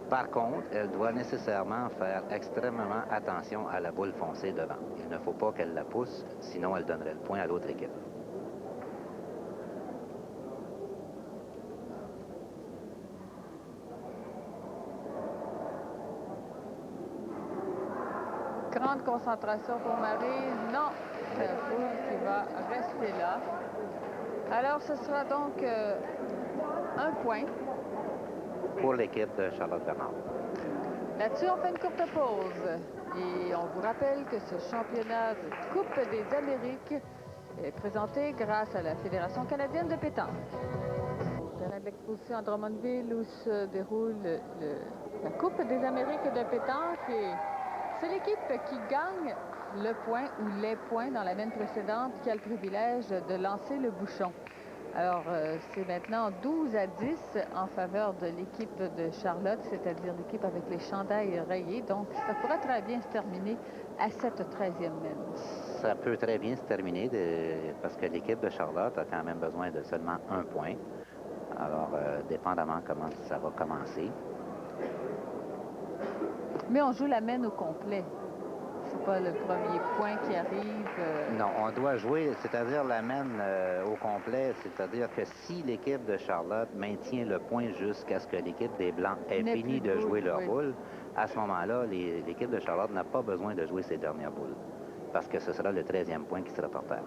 Par contre, elle doit nécessairement faire extrêmement attention à la boule foncée devant. Il ne faut pas qu'elle la pousse, sinon elle donnerait le point à l'autre équipe. Grande concentration pour Maryse. Non, c'est la boule qui va rester là. Alors, ce sera donc un point. Pour l'équipe de Charlotte Bernard. Là-dessus, on fait une courte pause. Et on vous rappelle que ce championnat de Coupe des Amériques est présenté grâce à la Fédération canadienne de pétanque. Au terrain de l'exposition à Drummondville où se déroule la Coupe des Amériques de pétanque. Et c'est l'équipe qui gagne le point ou les points dans la main précédente qui a le privilège de lancer le bouchon. Alors, c'est maintenant 12-10 en faveur de l'équipe de Charlotte, c'est-à-dire l'équipe avec les chandails rayés. Donc, ça pourrait très bien se terminer à cette 13e même. Ça peut très bien se terminer parce que l'équipe de Charlotte a quand même besoin de seulement un point. Alors, dépendamment comment ça va commencer. Mais on joue la main au complet. C'est pas le premier point qui arrive. Non, on doit jouer, c'est-à-dire la mène au complet, c'est-à-dire que si l'équipe de Charlotte maintient le point jusqu'à ce que l'équipe des Blancs ait fini de jouer leur boule, à ce moment-là, l'équipe de Charlotte n'a pas besoin de jouer ses dernières boules, parce que ce sera le 13e point qui sera par terre.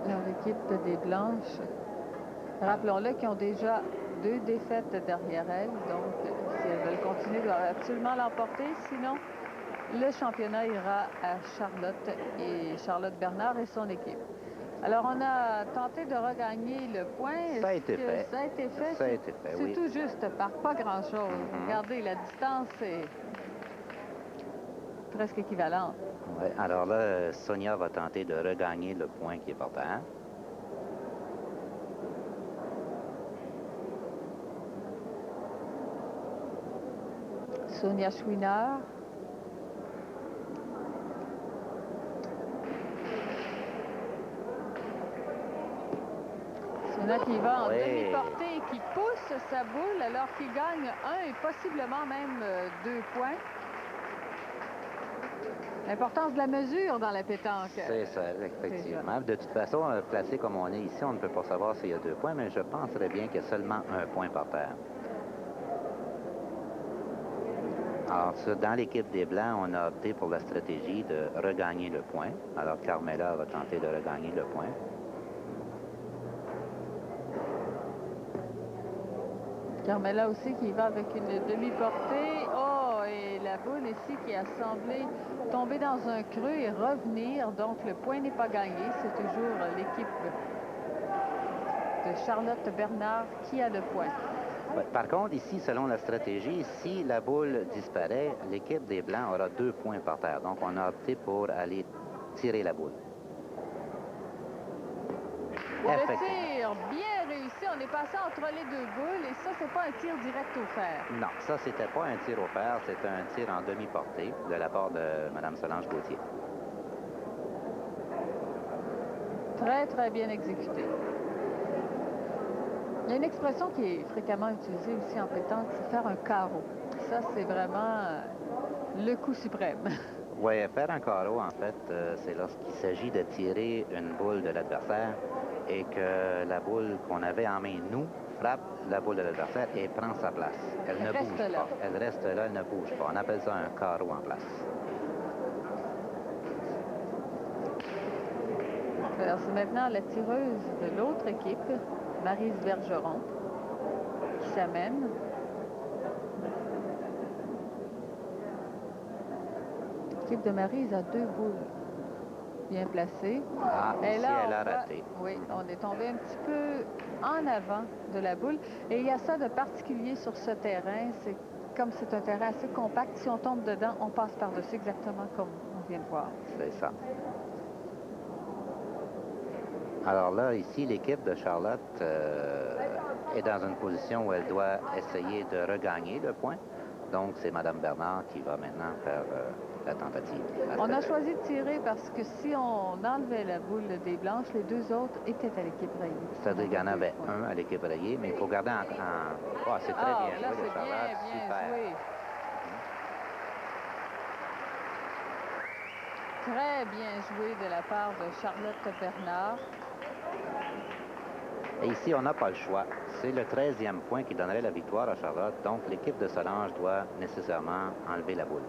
Alors, l'équipe des Blanches, rappelons-le qu'ils ont déjà 2 défaites derrière elles, donc si elles veulent continuer, elles doivent absolument l'emporter, sinon le championnat ira à Charlotte et Charlotte Bernard et son équipe. Alors on a tenté de regagner le point. Ça a été fait. Ça a été fait. Ça a été fait, oui. C'est tout juste, par pas grand-chose. Regardez, la distance est presque équivalente. Ouais, alors là, Sonia va tenter de regagner le point qui est par terre. Sonia Chouinard. Sonia qui va en demi-portée et qui pousse sa boule alors qu'il gagne 1 et possiblement même 2 points. L'importance de la mesure dans la pétanque. C'est ça, effectivement. De toute façon, placé comme on est ici, on ne peut pas savoir s'il y a 2 points, mais je penserais bien qu'il y a seulement 1 point par terre. Alors, dans l'équipe des Blancs, on a opté pour la stratégie de regagner le point. Alors, Carmela va tenter de regagner le point. Carmela aussi qui va avec une demi-portée. Oh, et la boule ici qui a semblé tomber dans un creux et revenir. Donc, le point n'est pas gagné. C'est toujours l'équipe de Charlotte Bernard qui a le point. Par contre, ici, selon la stratégie, si la boule disparaît, l'équipe des Blancs aura 2 points par terre. Donc, on a opté pour aller tirer la boule. Le tir bien réussi. On est passé entre les deux boules et ça, c'est pas un tir direct au fer. Non, ça, c'était pas un tir au fer, c'était un tir en demi-portée de la part de Mme Solange Gauthier. Très, très bien exécuté. Il y a une expression qui est fréquemment utilisée aussi en pétanque, c'est faire un carreau. Ça, c'est vraiment le coup suprême. Oui, faire un carreau, en fait, c'est lorsqu'il s'agit de tirer une boule de l'adversaire et que la boule qu'on avait en main, nous, frappe la boule de l'adversaire et prend sa place. Elle ne bouge pas. Elle reste là, elle ne bouge pas. On appelle ça un carreau en place. Alors, c'est maintenant la tireuse de l'autre équipe, Maryse Bergeron, qui s'amène. L'équipe de Maryse a 2 boules bien placées. Ah, et ici, là, elle a raté. Oui, on est tombé un petit peu en avant de la boule. Et il y a ça de particulier sur ce terrain. C'est comme c'est un terrain assez compact. Si on tombe dedans, on passe par-dessus exactement comme on vient de voir. C'est ça. Alors là, ici, l'équipe de Charlotte est dans une position où elle doit essayer de regagner le point. Donc, c'est Mme Bernard qui va maintenant faire la tentative. On a choisi de tirer parce que si on enlevait la boule des blanches, les 2 autres étaient à l'équipe rayée. C'est-à-dire qu'il y en avait un à l'équipe rayée, mais il faut garder en... Oh, c'est très bien là, joué de Charlotte. Bien super. Joué. Très bien joué de la part de Charlotte Bernard. Et ici, on n'a pas le choix. C'est le 13e point qui donnerait la victoire à Charlotte. Donc, l'équipe de Solange doit nécessairement enlever la boule.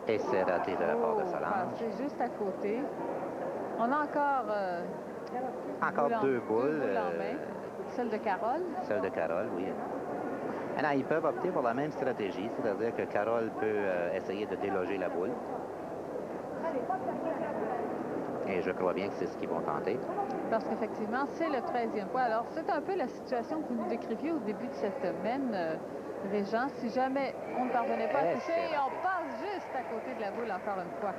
Et c'est raté de la part de Solange. C'est juste à côté. On a encore... encore 2 boules. En main. Celle de Carole. Celle de Carole, oui. Alors, ils peuvent opter pour la même stratégie, c'est-à-dire que Carole peut essayer de déloger la boule. Et je crois bien que c'est ce qu'ils vont tenter. Parce qu'effectivement, c'est le 13e point. Alors, c'est un peu la situation que vous nous décriviez au début de cette semaine, Régent. Si jamais on ne parvenait pas à toucher, on passe juste à côté de la boule encore une fois.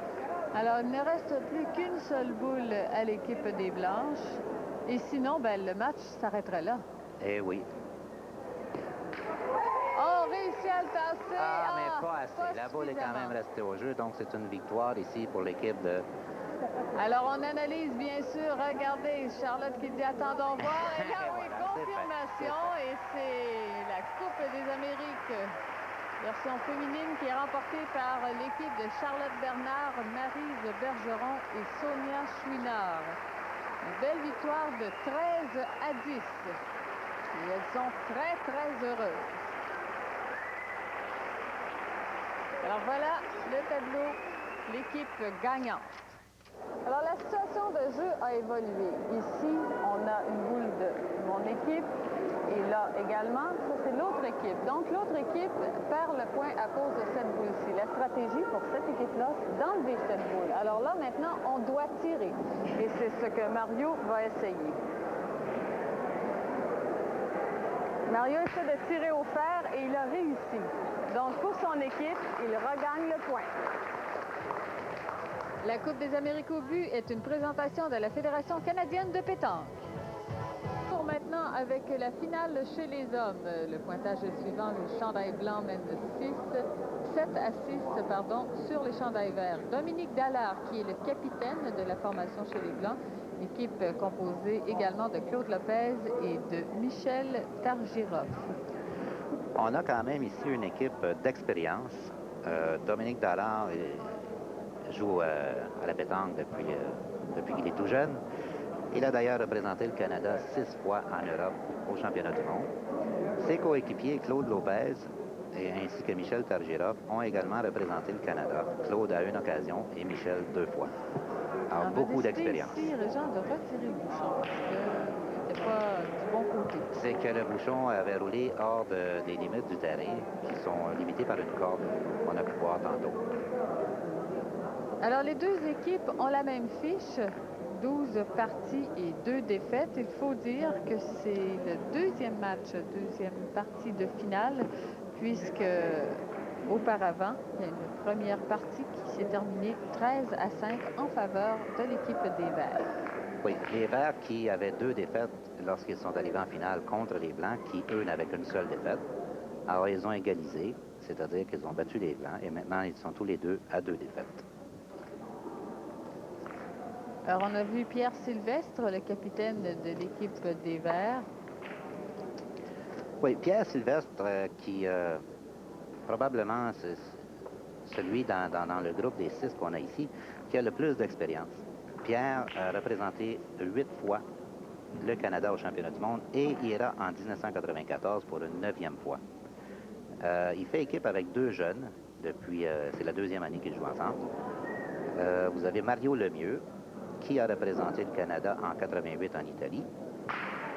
Alors, il ne reste plus qu'une seule boule à l'équipe des Blanches. Et sinon, ben, le match s'arrêterait là. Eh oui. Oh, réussi à le tasser. Ah, mais pas assez. La boule est quand même restée au jeu, donc c'est une victoire ici pour l'équipe de... Alors, on analyse, bien sûr. Regardez, Charlotte qui dit « Attendons voir ». Et là, oui, confirmation. Et c'est la Coupe des Amériques, version féminine, qui est remportée par l'équipe de Charlotte Bernard, Maryse Bergeron et Sonia Chouinard. Une belle victoire de 13 à 10. Et elles sont très, très heureuses. Alors voilà le tableau, l'équipe gagnante. Alors, la situation de jeu a évolué. Ici, on a une boule de mon équipe et là également, ça c'est l'autre équipe. Donc, l'autre équipe perd le point à cause de cette boule-ci. La stratégie pour cette équipe-là, c'est d'enlever cette boule. Alors là, maintenant, on doit tirer. Et c'est ce que Mario va essayer. Mario essaie de tirer au fer et il a réussi. Donc, pour son équipe, il regagne le point. La Coupe des Amériques au but est une présentation de la Fédération canadienne de pétanque. Pour maintenant, avec la finale chez les hommes, le pointage est suivant. Les chandails blancs mènent 7 à 6 sur les chandails verts. Dominique Dallard, qui est le capitaine de la formation chez les blancs, équipe composée également de Claude Lopez et de Michel Targiroff. On a quand même ici une équipe d'expérience. Dominique Dallard joue à la pétanque depuis qu'il est tout jeune. Il a d'ailleurs représenté le Canada 6 fois en Europe au championnat du monde. Ses coéquipiers, Claude Lopez ainsi que Michel Targiroff, ont également représenté le Canada. Claude à une occasion et Michel 2 fois. Alors, beaucoup d'expérience. Ici, Régent, de retirer le bouchon parce qu'il n'était pas du bon côté. C'est que le bouchon avait roulé hors des limites du terrain, qui sont limitées par une corde qu'on a pu voir tantôt. Alors, les deux équipes ont la même fiche. 12 parties et 2 défaites. Il faut dire que c'est le deuxième match, deuxième partie de finale, puisque auparavant, il y a une première partie qui s'est terminée 13-5 en faveur de l'équipe des Verts. Oui, les Verts qui avaient 2 défaites lorsqu'ils sont arrivés en finale contre les Blancs, qui, eux, n'avaient qu'une seule défaite. Alors, ils ont égalisé, c'est-à-dire qu'ils ont battu les Blancs, et maintenant, ils sont tous les deux à 2 défaites. Alors, on a vu Pierre Sylvestre, le capitaine de l'équipe des Verts. Oui, Pierre Sylvestre, qui probablement c'est celui dans le groupe des 6 qu'on a ici, qui a le plus d'expérience. Pierre a représenté 8 fois le Canada au championnat du monde et ira en 1994 pour une 9e fois. Il fait équipe avec 2 jeunes depuis, c'est la 2e année qu'ils jouent ensemble. Vous avez Mario Lemieux, qui a représenté le Canada en 88 en Italie,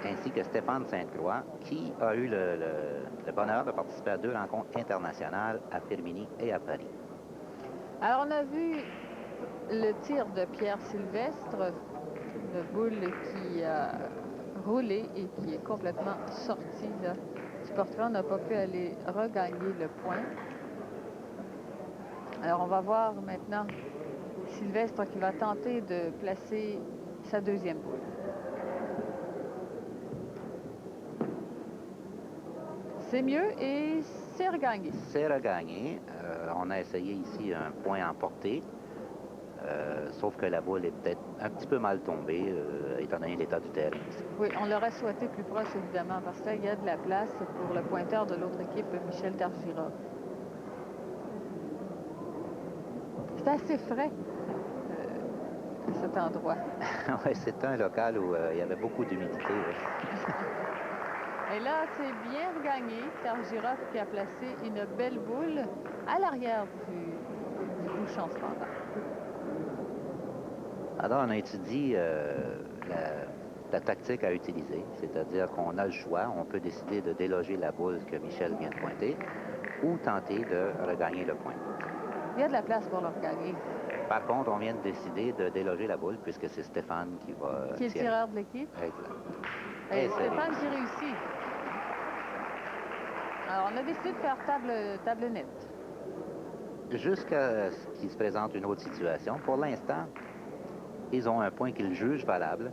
ainsi que Stéphane Sainte-Croix, qui a eu le bonheur de participer à 2 rencontres internationales à Firminy et à Paris. Alors, on a vu le tir de Pierre Sylvestre, une boule qui a roulé et qui est complètement sortie là, du portrait. On n'a pas pu aller regagner le point. Alors, on va voir maintenant Sylvestre qui va tenter de placer sa 2e boule. C'est mieux et c'est regagné. C'est regagné. On a essayé ici un point en portée, sauf que la boule est peut-être un petit peu mal tombée, étant donné l'état du terrain. Oui, on l'aurait souhaité plus proche, évidemment, parce qu'il y a de la place pour le pointeur de l'autre équipe, Michel Targira. C'est assez frais, cet endroit. Oui, c'est un local où il y avait beaucoup d'humidité. Et là, c'est bien regagné. Targira qui a placé une belle boule à l'arrière du bouchon standard. Alors, on a étudié la tactique à utiliser, c'est-à-dire qu'on a le choix, on peut décider de déloger la boule que Michel vient de pointer ou tenter de regagner le point. Il y a de la place pour le regagner. Par contre, on vient de décider de déloger la boule puisque c'est Stéphane qui va qui est le tireur de l'équipe. Exact. Et Stéphane qui réussit. Alors, on a décidé de faire table nette. Jusqu'à ce qu'il se présente une autre situation. Pour l'instant, ils ont un point qu'ils jugent valable.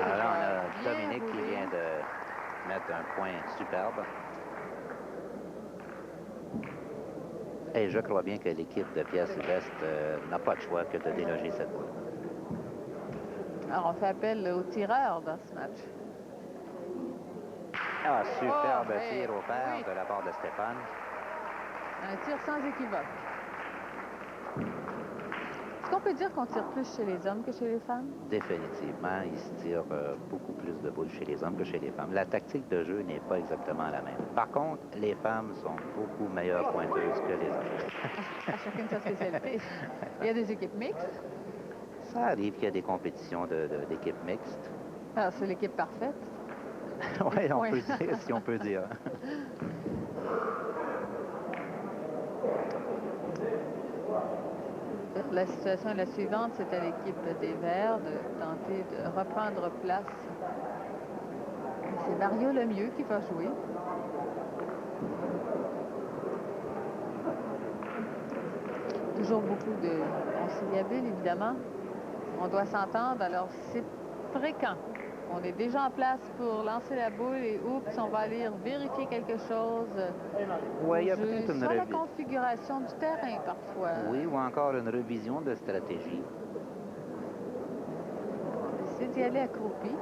Alors, on a Dominique qui vient de mettre un point superbe. Et je crois bien que l'équipe de Pierre Sylvestre n'a pas de choix que de déloger cette boule. Alors, on fait appel au tireur dans ce match. Ah, superbe tir au pair de la part de Stéphane. Un tir sans équivoque. Est-ce qu'on peut dire qu'on tire plus chez les hommes que chez les femmes? Définitivement, il se tire beaucoup plus de boules chez les hommes que chez les femmes. La tactique de jeu n'est pas exactement la même. Par contre, les femmes sont beaucoup meilleures pointeuses que les hommes. À chacune sa spécialité. Il y a des équipes mixtes. Ça arrive qu'il y a des compétitions d'équipes mixtes. Alors, c'est l'équipe parfaite. Oui, on peut dire, si on peut dire. La situation est la suivante, c'est à l'équipe des Verts de tenter de reprendre place. C'est Mario Lemieux qui va jouer. Toujours beaucoup de conciliabule, évidemment. On doit s'entendre, alors c'est fréquent. On est déjà en place pour lancer la boule et oups, on va aller vérifier quelque chose. Oui, il y a peut-être une sur la configuration du terrain, parfois. Oui, ou encore une révision de stratégie. C'est d'y aller accroupi.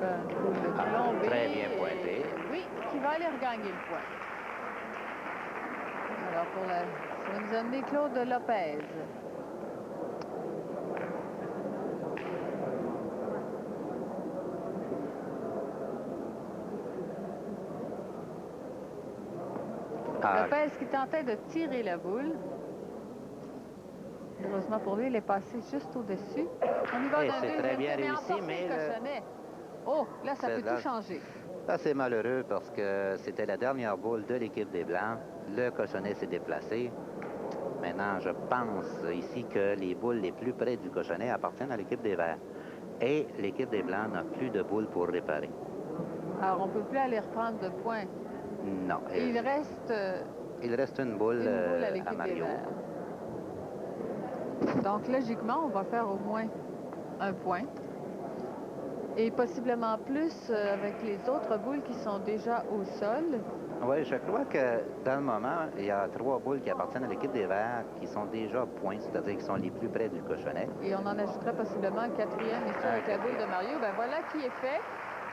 Un coup de plombé. Très bien pointé. Oui, qui va aller regagner le point. Alors, sur une zone des Claude Lopez. Lopez qui tentait de tirer la boule. Heureusement pour lui, il est passé juste au-dessus. On y va d'un c'est très bien réussi, mais... Oh, là, ça peut tout changer. Ça, c'est malheureux parce que c'était la dernière boule de l'équipe des Blancs. Le cochonnet s'est déplacé. Maintenant, je pense ici que les boules les plus près du cochonnet appartiennent à l'équipe des Verts. Et l'équipe des Blancs n'a plus de boules pour réparer. Alors, on ne peut plus aller reprendre de points. Non. Il reste une boule, à à l'équipe des Mario. Verts. Donc, logiquement, on va faire au moins un point. Et possiblement plus avec les autres boules qui sont déjà au sol. Oui, je crois que dans le moment, il y a 3 boules qui appartiennent à l'équipe des Verts qui sont déjà au point, c'est-à-dire qui sont les plus près du cochonnet. Et on en ajouterait possiblement un 4e ici avec la boule de Mario. Ben voilà qui est fait.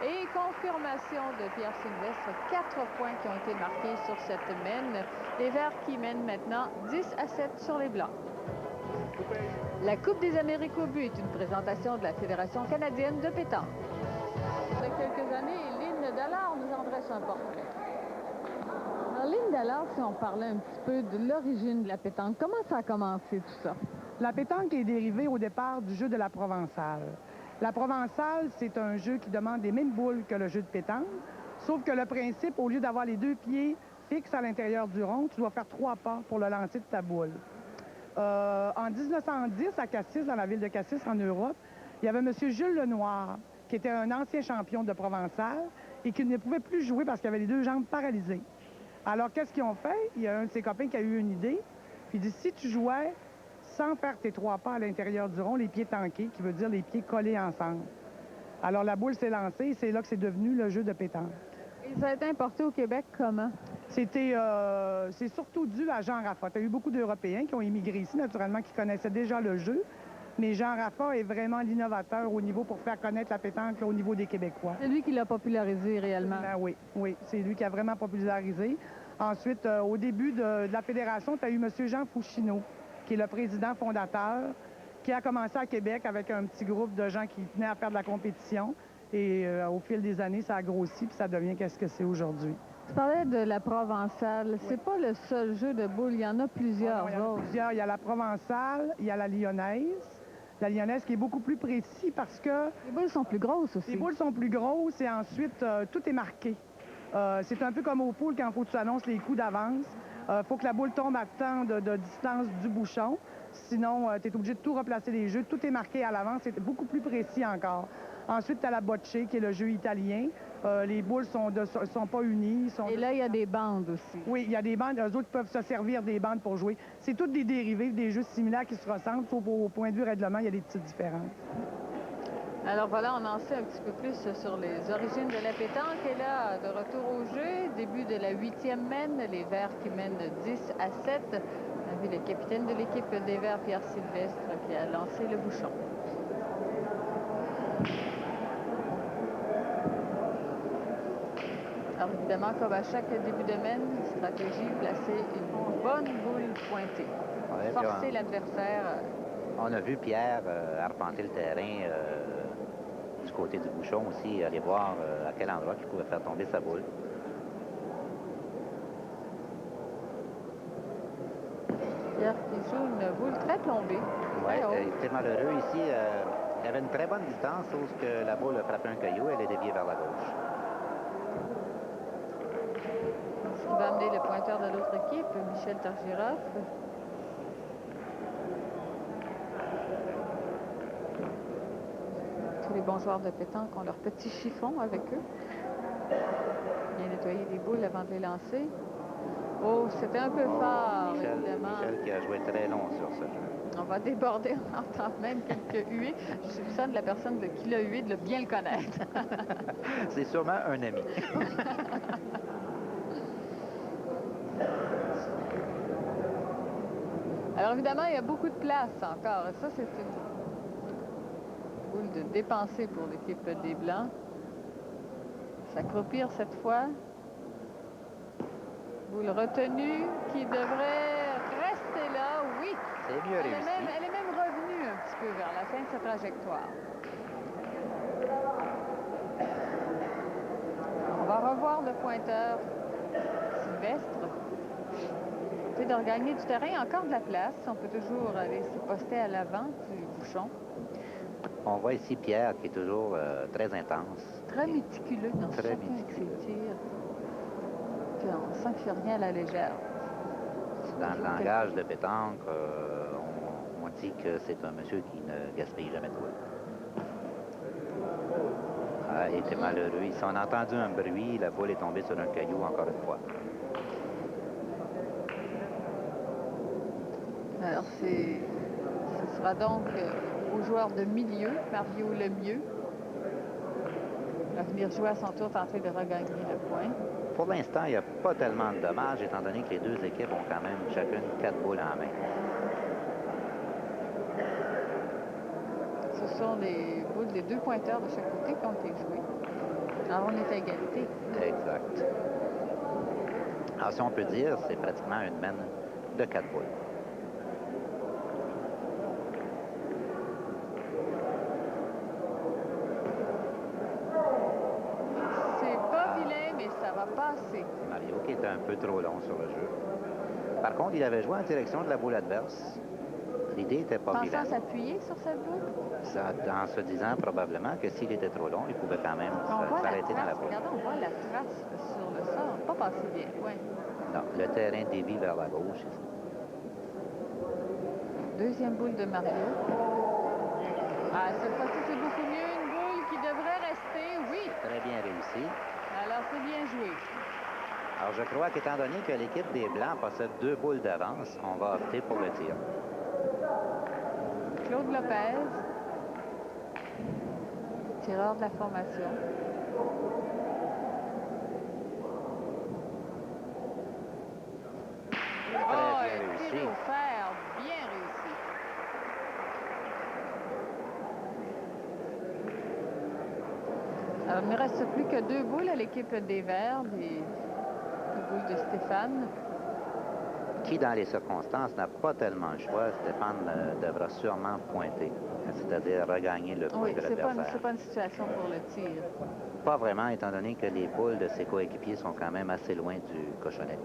Et confirmation de Pierre Sylvestre, 4 points qui ont été marqués sur cette mène. Les Verts qui mènent maintenant 10-7 sur les Blancs. La Coupe des Amériques au but est une présentation de la Fédération canadienne de pétanque. Il y a quelques années, Lynn Dallard nous en dresse un portrait. Alors, Lynn Dallard, si on parlait un petit peu de l'origine de la pétanque, comment ça a commencé tout ça? La pétanque est dérivée au départ du jeu de la provençale. La provençale, c'est un jeu qui demande les mêmes boules que le jeu de pétanque, sauf que le principe, au lieu d'avoir les 2 pieds fixes à l'intérieur du rond, tu dois faire 3 pas pour le lancer de ta boule. En 1910, à Cassis, dans la ville de Cassis, en Europe, il y avait M. Jules Lenoir, qui était un ancien champion de provençal et qui ne pouvait plus jouer parce qu'il avait les 2 jambes paralysées. Alors, qu'est-ce qu'ils ont fait? Il y a un de ses copains qui a eu une idée, puis il dit, si tu jouais sans faire tes 3 pas à l'intérieur du rond, les pieds tankés, qui veut dire les pieds collés ensemble. Alors, la boule s'est lancée et c'est là que c'est devenu le jeu de pétanque. Et ça a été importé au Québec comment? C'est surtout dû à Jean Raffa. Il y a eu beaucoup d'Européens qui ont immigré ici, naturellement, qui connaissaient déjà le jeu. Mais Jean Raffa est vraiment l'innovateur au niveau pour faire connaître la pétanque là, au niveau des Québécois. C'est lui qui l'a popularisé réellement. Ben oui, c'est lui qui a vraiment popularisé. Ensuite, au début de la fédération, tu as eu M. Jean Fouchineau, qui est le président fondateur, qui a commencé à Québec avec un petit groupe de gens qui tenaient à faire de la compétition. Et au fil des années, ça a grossi, puis ça devient qu'est-ce que c'est aujourd'hui. Tu parlais de la provençale. C'est pas le seul jeu de boules. Il y en a plusieurs autres. Il y a la provençale, il y a la lyonnaise. La lyonnaise qui est beaucoup plus précis parce que... Les boules sont plus grosses aussi. Les boules sont plus grosses et ensuite, tout est marqué. C'est un peu comme au pool quand il faut que tu annonces les coups d'avance. Il faut que la boule tombe à temps de distance du bouchon. Sinon, tu es obligé de tout replacer les jeux. Tout est marqué à l'avance. C'est beaucoup plus précis encore. Ensuite, tu as la bocce, qui est le jeu italien. Les boules sont pas unies. Et là, il y a des bandes aussi. Oui, il y a des bandes. Eux autres peuvent se servir des bandes pour jouer. C'est toutes des dérivés, des jeux similaires qui se ressemblent. Sauf au point de vue règlement, il y a des petites différences. Alors voilà, on en sait un petit peu plus sur les origines de la pétanque. Et là, de retour au jeu, début de la 8e mène, les Verts qui mènent 10-7. On a vu le capitaine de l'équipe des Verts, Pierre Sylvestre, qui a lancé le bouchon. Alors évidemment, comme à chaque début de mène, stratégie, placer une bonne boule pointée. Ouais, forcer l'adversaire. On a vu Pierre arpenter le terrain du côté du bouchon aussi, aller voir à quel endroit il pouvait faire tomber sa boule. Pierre qui joue une boule très plombée. Oui, c'est malheureux ici. Il y avait une très bonne distance, sauf que la boule a frappé un caillou et elle est déviée vers la gauche. Ce qui va amener le pointeur de l'autre équipe, Michel Targiraff. Tous les bons joueurs de pétanque ont leur petit chiffon avec eux. Bien nettoyer les boules avant de les lancer. Oh, c'était un peu fort, évidemment. Michel qui a joué très long sur ce jeu. On va déborder, on entend même quelques huées. Je soupçonne la personne qui l'a hué de bien le connaître. C'est sûrement un ami. Alors évidemment, il y a beaucoup de place encore. Et ça, c'est une boule de dépensée pour l'équipe des Blancs. S'accroupir cette fois. Boule retenue qui devrait rester là, oui. C'est mieux réussi. Elle est même revenue un petit peu vers la fin de sa trajectoire. On va revoir le pointeur Sylvestre. Tenter de regagner du terrain, encore de la place. On peut toujours aller se poster à l'avant du bouchon. On voit ici Pierre qui est toujours très intense. Très méticuleux dans chacun de ses tirs. Puis on sent qu'il ne fait rien à la légère. Dans le langage de pétanque, on dit que c'est un monsieur qui ne gaspille jamais de boule. Ah, il était malheureux. Ils ont entendu un bruit, la boule est tombée sur un caillou encore une fois. Alors, ce sera donc au joueur de milieu, Mario Lemieux, va venir jouer à son tour, tenter de regagner le point. Pour l'instant, il n'y a pas tellement de dommages, étant donné que les deux équipes ont quand même chacune 4 boules en main. Ce sont les boules des deux pointeurs de chaque côté qui ont été jouées. Alors, on est à égalité. Exact. Alors, si on peut dire, c'est pratiquement une mène de 4 boules. Passer. Mario qui était un peu trop long sur le jeu. Par contre, il avait joué en direction de la boule adverse. L'idée n'était pas vilaine. Pensant s'appuyer sur cette boule? En se disant probablement que s'il était trop long, il pouvait quand même s'arrêter dans la boule. Regardez, on voit la trace sur le sol. Pas passé bien, oui. Non, le terrain dévie vers la gauche. Deuxième boule de Mario. Ah, cette fois-ci, c'est beaucoup mieux. Une boule qui devrait rester, oui. Très bien réussi. Alors, c'est bien joué. Alors, je crois qu'étant donné que l'équipe des Blancs possède 2 boules d'avance, on va opter pour le tir. Claude Lopez, tireur de la formation. Très bien réussi. Tiré au fer, bien réussi. Alors, il ne reste plus que 2 boules à l'équipe des Verts, les boules de Stéphane. Qui, dans les circonstances, n'a pas tellement le choix. Stéphane devra sûrement pointer, c'est-à-dire regagner le point de l'adversaire. C'est pas une situation pour le tir. Pas vraiment, étant donné que les boules de ses coéquipiers sont quand même assez loin du cochonnet.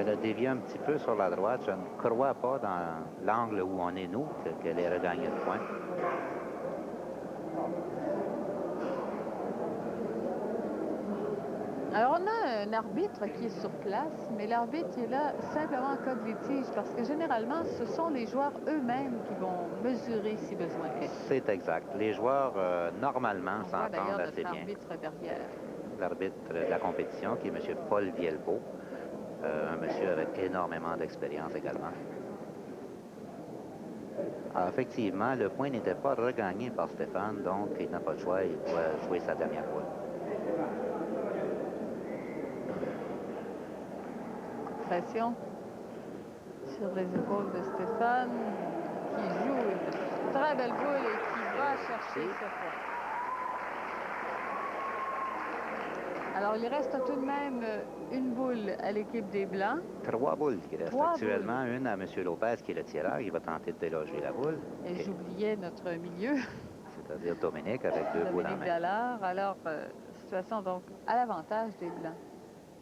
Elle a dévié un petit peu sur la droite. Je ne crois pas, dans l'angle où on est nous, qu'elle ait regagné le point. Alors, on a un arbitre qui est sur place, mais l'arbitre est là simplement en cas de litige, parce que généralement, ce sont les joueurs eux-mêmes qui vont mesurer si besoin est. C'est exact. Les joueurs, normalement, s'entendent assez bien. L'arbitre derrière. L'arbitre de la compétition, qui est M. Paul Vielbeau, un monsieur avec énormément d'expérience également. Alors, effectivement, le point n'était pas regagné par Stéphane, donc il n'a pas le choix, il doit jouer sa dernière boule. Pression sur les épaules de Stéphane, qui joue une très belle boule et qui va chercher ce point. Alors, il reste tout de même une boule à l'équipe des Blancs. 3 boules qui restent actuellement. Une à M. Lopez, qui est le tireur. Il va tenter de déloger la boule. Et j'oubliais notre milieu. C'est-à-dire Dominique avec 2 boules en main. Dallaire. Alors, situation donc à l'avantage des Blancs.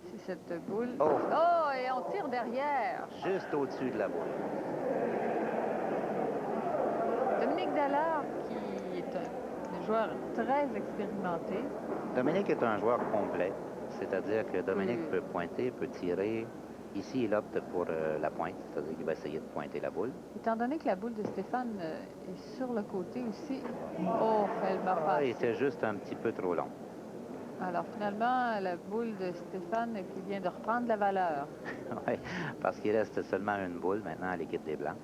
C'est cette boule. Oh! Oh, et on tire derrière. Juste au-dessus de la boule. Dominique Dallaire, qui est un joueur très expérimenté. Dominique est un joueur complet, c'est-à-dire que Dominique peut pointer, peut tirer. Ici, il opte pour la pointe, c'est-à-dire qu'il va essayer de pointer la boule. Étant donné que la boule de Stéphane est sur le côté aussi, oh, elle va pas. Il était juste un petit peu trop long. Alors finalement, la boule de Stéphane qui vient de reprendre la valeur. Oui, parce qu'il reste seulement une boule maintenant à l'équipe des Blancs.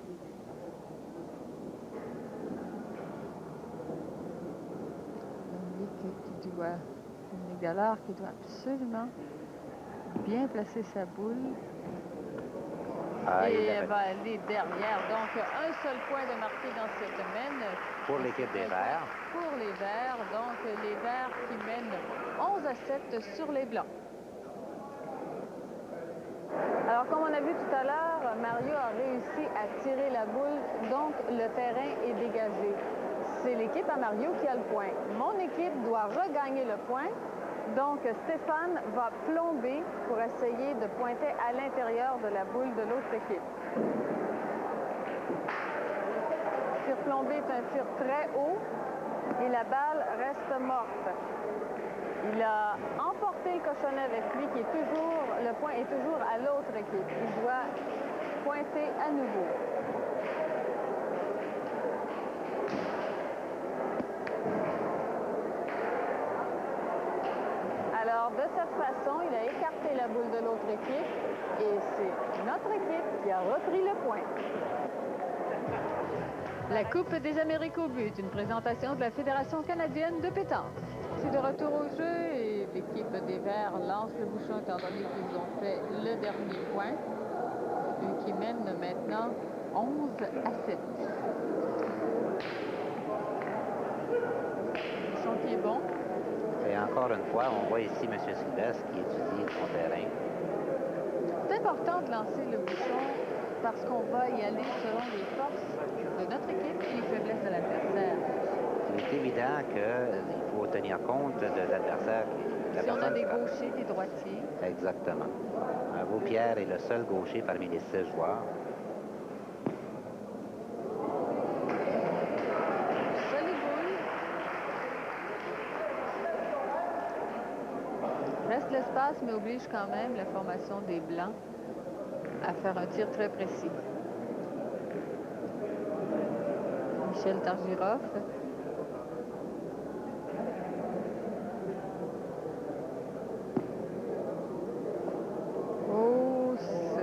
Dominique Dallaire qui doit absolument bien placer sa boule. Et elle va aller derrière. Donc, un seul point de marqué dans cette mène. Pour l'équipe des Verts. Pour les Verts. Donc, les Verts qui mènent 11-7 sur les Blancs. Alors, comme on a vu tout à l'heure, Mario a réussi à tirer la boule. Donc, le terrain est dégagé. c'est l'équipe à Mario qui a le point. Mon équipe doit regagner le point. Donc, Stéphane va plomber pour essayer de pointer à l'intérieur de la boule de l'autre équipe. Le tir plombé est un tir très haut et la balle reste morte. Il a emporté le cochonnet avec lui, qui est toujours, le point est toujours à l'autre équipe. Il doit pointer à nouveau. Alors, de cette façon, il a écarté la boule de l'autre équipe et c'est notre équipe qui a repris le point. La Coupe des Amériques au but, une présentation de la Fédération canadienne de pétanque. C'est de retour au jeu et l'équipe des Verts lance le bouchon étant donné qu'ils ont fait le dernier point. Eux qui mènent maintenant 11 à 7. Le bouchon qui est bon. Et encore une fois, on voit ici M. Sylvestre qui étudie son terrain. C'est important de lancer le bouchon parce qu'on va y aller selon les forces de notre équipe et les faiblesses de l'adversaire. Il est évident qu'il faut tenir compte de l'adversaire. Si on a des gauchers, des droitiers. Exactement. Vaupierre est le seul gaucher parmi les 6 joueurs. Jolie boule. Reste l'espace, mais oblige quand même la formation des Blancs à faire un tir très précis. Michel Targiroff. Oh,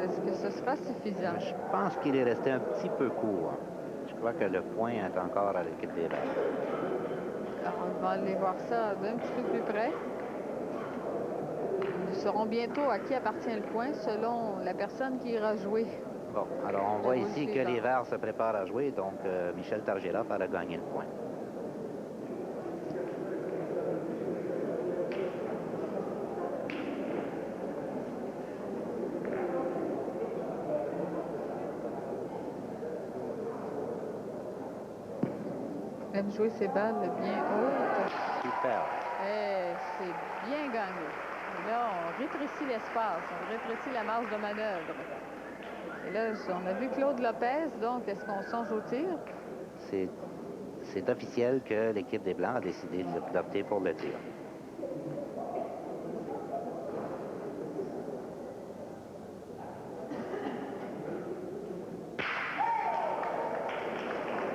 est-ce que ce sera suffisant? Je pense qu'il est resté un petit peu court. Je crois que le point est encore à l'équipe des Verts. Alors, on va aller voir ça d'un petit peu plus près. Nous saurons bientôt à qui appartient le point selon la personne qui ira jouer. Bon, alors on voit ici que les Verts se préparent à jouer, donc Michel Targiroff a gagné le point. Il aime jouer ses balles bien hautes. Super. Et c'est bien gagné. Et là, on rétrécit l'espace, on rétrécit la marge de manœuvre. Et là, on a vu Claude Lopez, donc est-ce qu'on songe au tir? C'est officiel que l'équipe des Blancs a décidé d'opter pour le tir.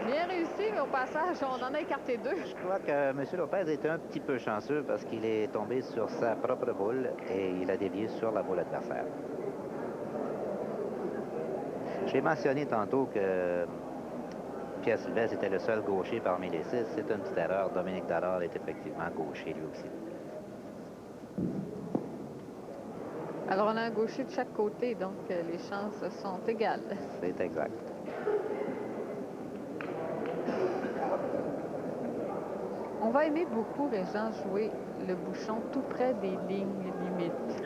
Bien réussi, mais au passage, on en a écarté 2. Je crois que M. Lopez était un petit peu chanceux parce qu'il est tombé sur sa propre boule et il a dévié sur la boule adversaire. J'ai mentionné tantôt que Pierre Sylvestre était le seul gaucher parmi les 6. C'est une petite erreur. Dominique Dallaire est effectivement gaucher lui aussi. Alors, on a un gaucher de chaque côté, donc les chances sont égales. C'est exact. On va aimer beaucoup, Régent, jouer le bouchon tout près des lignes limites.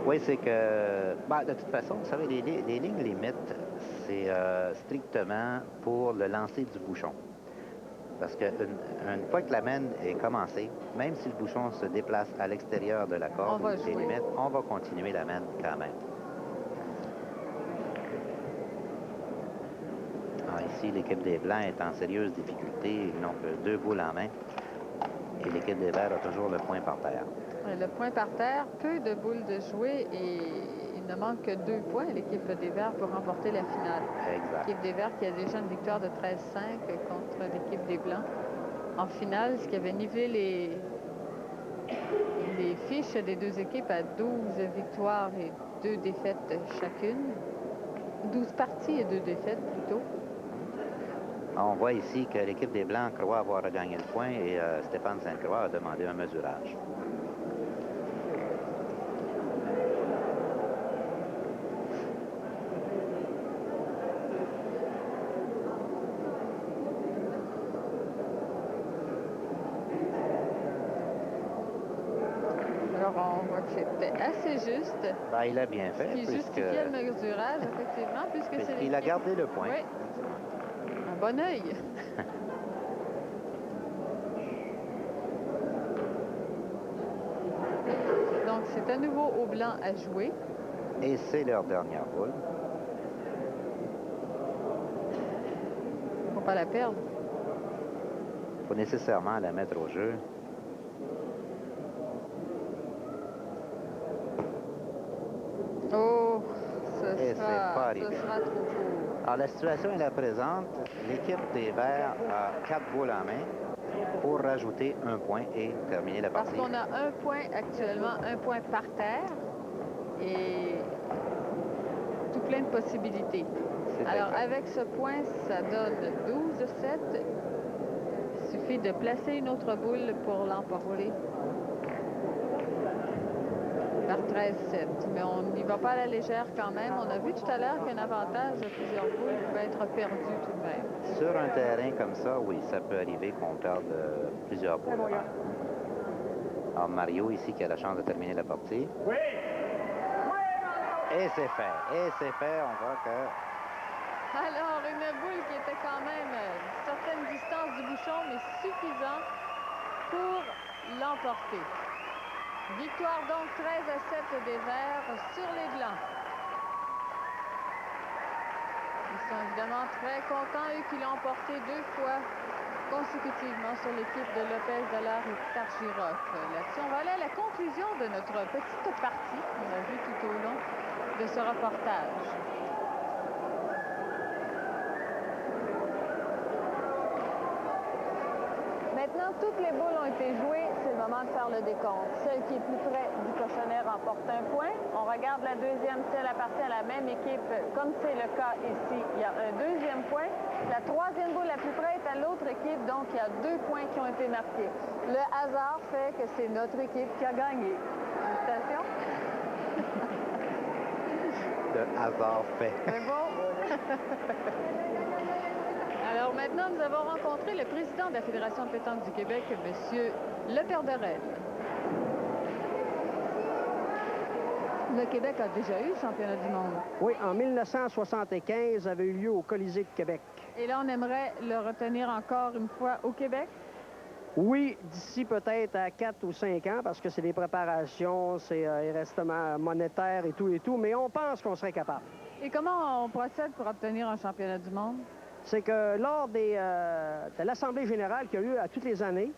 Oui, c'est que, de toute façon, vous savez, les lignes limites, c'est strictement pour le lancer du bouchon. Parce qu'une fois que la mène est commencée, même si le bouchon se déplace à l'extérieur de la corde ou des limites, on va continuer la mène quand même. Alors ici, l'équipe des Blancs est en sérieuse difficulté. Ils n'ont que 2 boules en main. Et l'équipe des Verts a toujours le point par terre. Le point par terre, peu de boules de jouer et il ne manque que 2 points à l'équipe des Verts pour remporter la finale. Exact. L'équipe des Verts qui a déjà une victoire de 13-5 contre l'équipe des Blancs en finale, ce qui avait nivelé les fiches des 2 équipes à 12 victoires et 2 défaites chacune. 12 parties et 2 défaites plutôt. On voit ici que l'équipe des Blancs croit avoir gagné le point et Stéphane Sainte-Croix a demandé un mesurage. Alors, on voit que c'était assez juste. Ben, il a bien fait. Ce qui justifiait le mesurage, effectivement, puisque c'est il a gardé le point. Oui. Un bon œil. Donc, c'est à nouveau aux Blancs à jouer. Et c'est leur dernière boule. Faut pas la perdre. Il faut nécessairement la mettre au jeu. Oh, Et c'est pas arrivé. ce sera trop court. Alors, la situation est la présente. L'équipe des Verts a 4 boules en main pour rajouter un point et terminer la Parce partie. qu'on a un point actuellement, un point par terre et tout plein de possibilités. Alors, exact. avec ce point, ça donne 12-7. Il suffit de placer une autre boule pour l'emporter par 13-7. Mais on n'y va pas à la légère quand même. On a vu tout à l'heure qu'un avantage de plusieurs boules pouvait être perdu tout de même. Sur un terrain comme ça, oui, ça peut arriver qu'on perde plusieurs boules. Alors, Mario, ici, qui a la chance de terminer la partie. Oui! Et c'est fait. Et c'est fait. On voit que... Alors, une boule qui était quand même à une certaine distance du bouchon, mais suffisant pour l'emporter. Victoire donc 13-7 des Verts sur les Blancs. Ils sont évidemment très contents, eux qui l'ont emporté 2 fois consécutivement sur l'équipe de Lopez, Dallaire et Targiroff. Là-dessus, on va aller à la conclusion de notre petite partie qu'on a vue tout au long de ce reportage. Maintenant, toutes les boules ont été jouées. C'est le moment de faire le décompte. Celle qui est plus près du cochonnet remporte un point. On regarde la deuxième, si elle appartient à la même équipe, comme c'est le cas ici. Il y a un deuxième point. La troisième boule la plus près est à l'autre équipe, donc il y a 2 points qui ont été marqués. Le hasard fait que c'est notre équipe qui a gagné. Félicitations. Le hasard fait. C'est bon? Alors maintenant, nous avons rencontré le président de la Fédération de pétanque du Québec, M. Leperderel. Le Québec a déjà eu le championnat du monde. Oui, en 1975, avait eu lieu au Colisée de Québec. Et là, on aimerait le retenir encore une fois au Québec? Oui, d'ici peut-être à 4 ou 5 ans, parce que c'est des préparations, c'est restement monétaire et tout, mais on pense qu'on serait capable. Et comment on procède pour obtenir un championnat du monde? C'est que lors de l'Assemblée générale qui a lieu à toutes les années,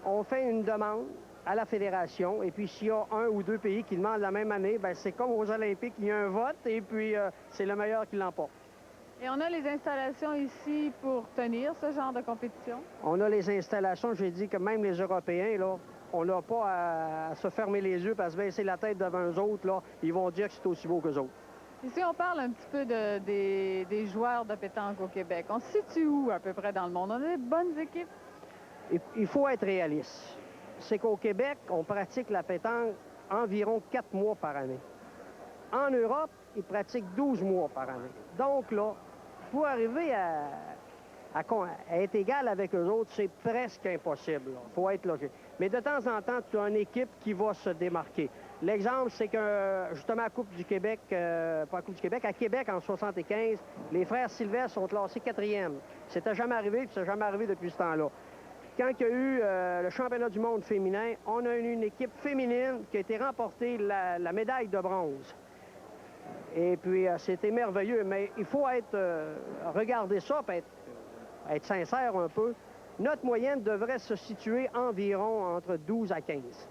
on fait une demande à la fédération, et puis s'il y a 1 ou 2 pays qui demandent la même année, ben c'est comme aux Olympiques, il y a un vote, et puis c'est le meilleur qui l'emporte. Et on a les installations ici pour tenir ce genre de compétition? On a les installations, j'ai dit que même les Européens, là, on n'a pas à se fermer les yeux, parce que baisser la tête devant eux autres, là, ils vont dire que c'est aussi beau qu'eux autres. Ici, on parle un petit peu des joueurs de pétanque au Québec. On se situe où, à peu près, dans le monde? On a des bonnes équipes? Il faut être réaliste. C'est qu'au Québec, on pratique la pétanque environ 4 mois par année. En Europe, ils pratiquent 12 mois par année. Donc, là, pour arriver à être égal avec eux autres, c'est presque impossible. Il faut être logique. Mais de temps en temps, tu as une équipe qui va se démarquer. L'exemple, c'est que, justement, à Coupe du Québec, pas à Coupe du Québec, à Québec, en 75, les frères Sylvestre sont classés 4e. C'était jamais arrivé, puis c'est jamais arrivé depuis ce temps-là. Quand il y a eu le championnat du monde féminin, on a eu une équipe féminine qui a été remportée la médaille de bronze. Et puis, c'était merveilleux, mais il faut regarder ça, puis être sincère un peu. Notre moyenne devrait se situer environ entre 12 à 15.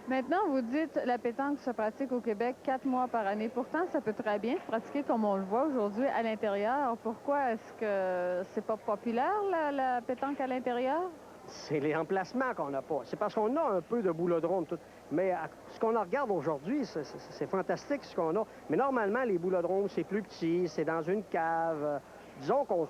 Maintenant, vous dites la pétanque se pratique au Québec 4 mois par année. Pourtant, ça peut très bien se pratiquer comme on le voit aujourd'hui à l'intérieur. Pourquoi est-ce que c'est pas populaire, la pétanque à l'intérieur? C'est les emplacements qu'on n'a pas. C'est parce qu'on a un peu de boulodrome. Mais ce qu'on regarde aujourd'hui, c'est fantastique ce qu'on a. Mais normalement, les boulodromes, c'est plus petit, c'est dans une cave. Disons qu'on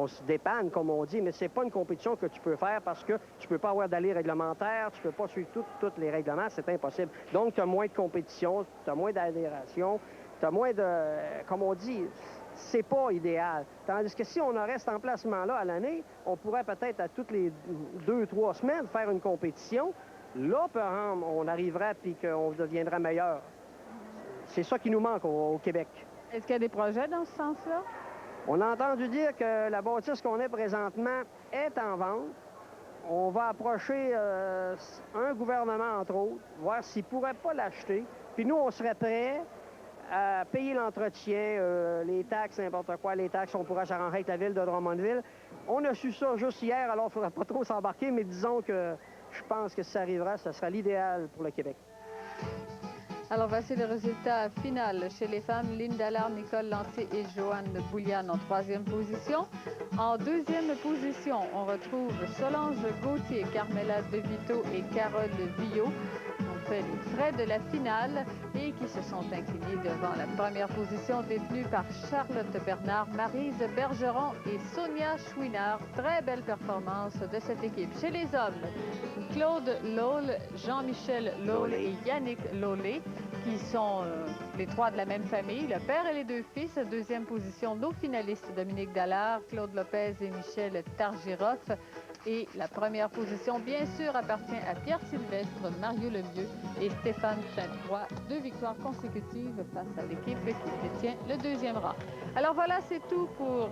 se dépanne, comme on dit, mais c'est pas une compétition que tu peux faire parce que tu peux pas avoir d'allée réglementaire, tu peux pas suivre tous les règlements, c'est impossible. Donc, tu as moins de compétition, tu as moins d'adhération, tu as moins de... Comme on dit, c'est pas idéal. Tandis que si on aurait cet emplacement-là à l'année, on pourrait peut-être à toutes les 2-3 semaines faire une compétition. Là, par exemple, on arriverait puis qu'on deviendrait meilleur. C'est ça qui nous manque au Québec. Est-ce qu'il y a des projets dans ce sens-là? On a entendu dire que la bâtisse qu'on est présentement est en vente. On va approcher un gouvernement, entre autres, voir s'il ne pourrait pas l'acheter. Puis nous, on serait prêts à payer l'entretien, les taxes, n'importe quoi, les taxes, on pourrait s'arranger avec la ville de Drummondville. On a su ça juste hier, alors il ne faudrait pas trop s'embarquer, mais disons que je pense que si ça arrivera, ça sera l'idéal pour le Québec. Alors, voici le résultat final. Chez les femmes, Lynne Dallaire, Nicole Lantier et Joanne Bouliane en 3e position. En 2e position, on retrouve Solange Gauthier, Carmela DeVito et Carole Villot. On fait les frais de la finale et qui se sont inclinés devant la première position détenue par Charlotte Bernard, Maryse Bergeron et Sonia Chouinard. Très belle performance de cette équipe. Chez les hommes, Claude Lawle, Jean-Michel Lawle et Yannick Lawley, qui sont les trois de la même famille, le père et les deux fils. 2e position, nos finalistes Dominique Dallaire, Claude Lopez et Michel Targiroff. Et la première position, bien sûr, appartient à Pierre Sylvestre, Mario Lemieux et Stéphane Sainte-Croix. 2 victoires consécutives face à l'équipe qui détient le 2e rang. Alors voilà, c'est tout pour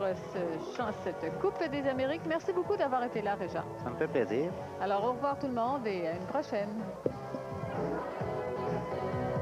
cette Coupe des Amériques. Merci beaucoup d'avoir été là, Réjean. Ça me fait plaisir. Alors au revoir tout le monde et à une prochaine.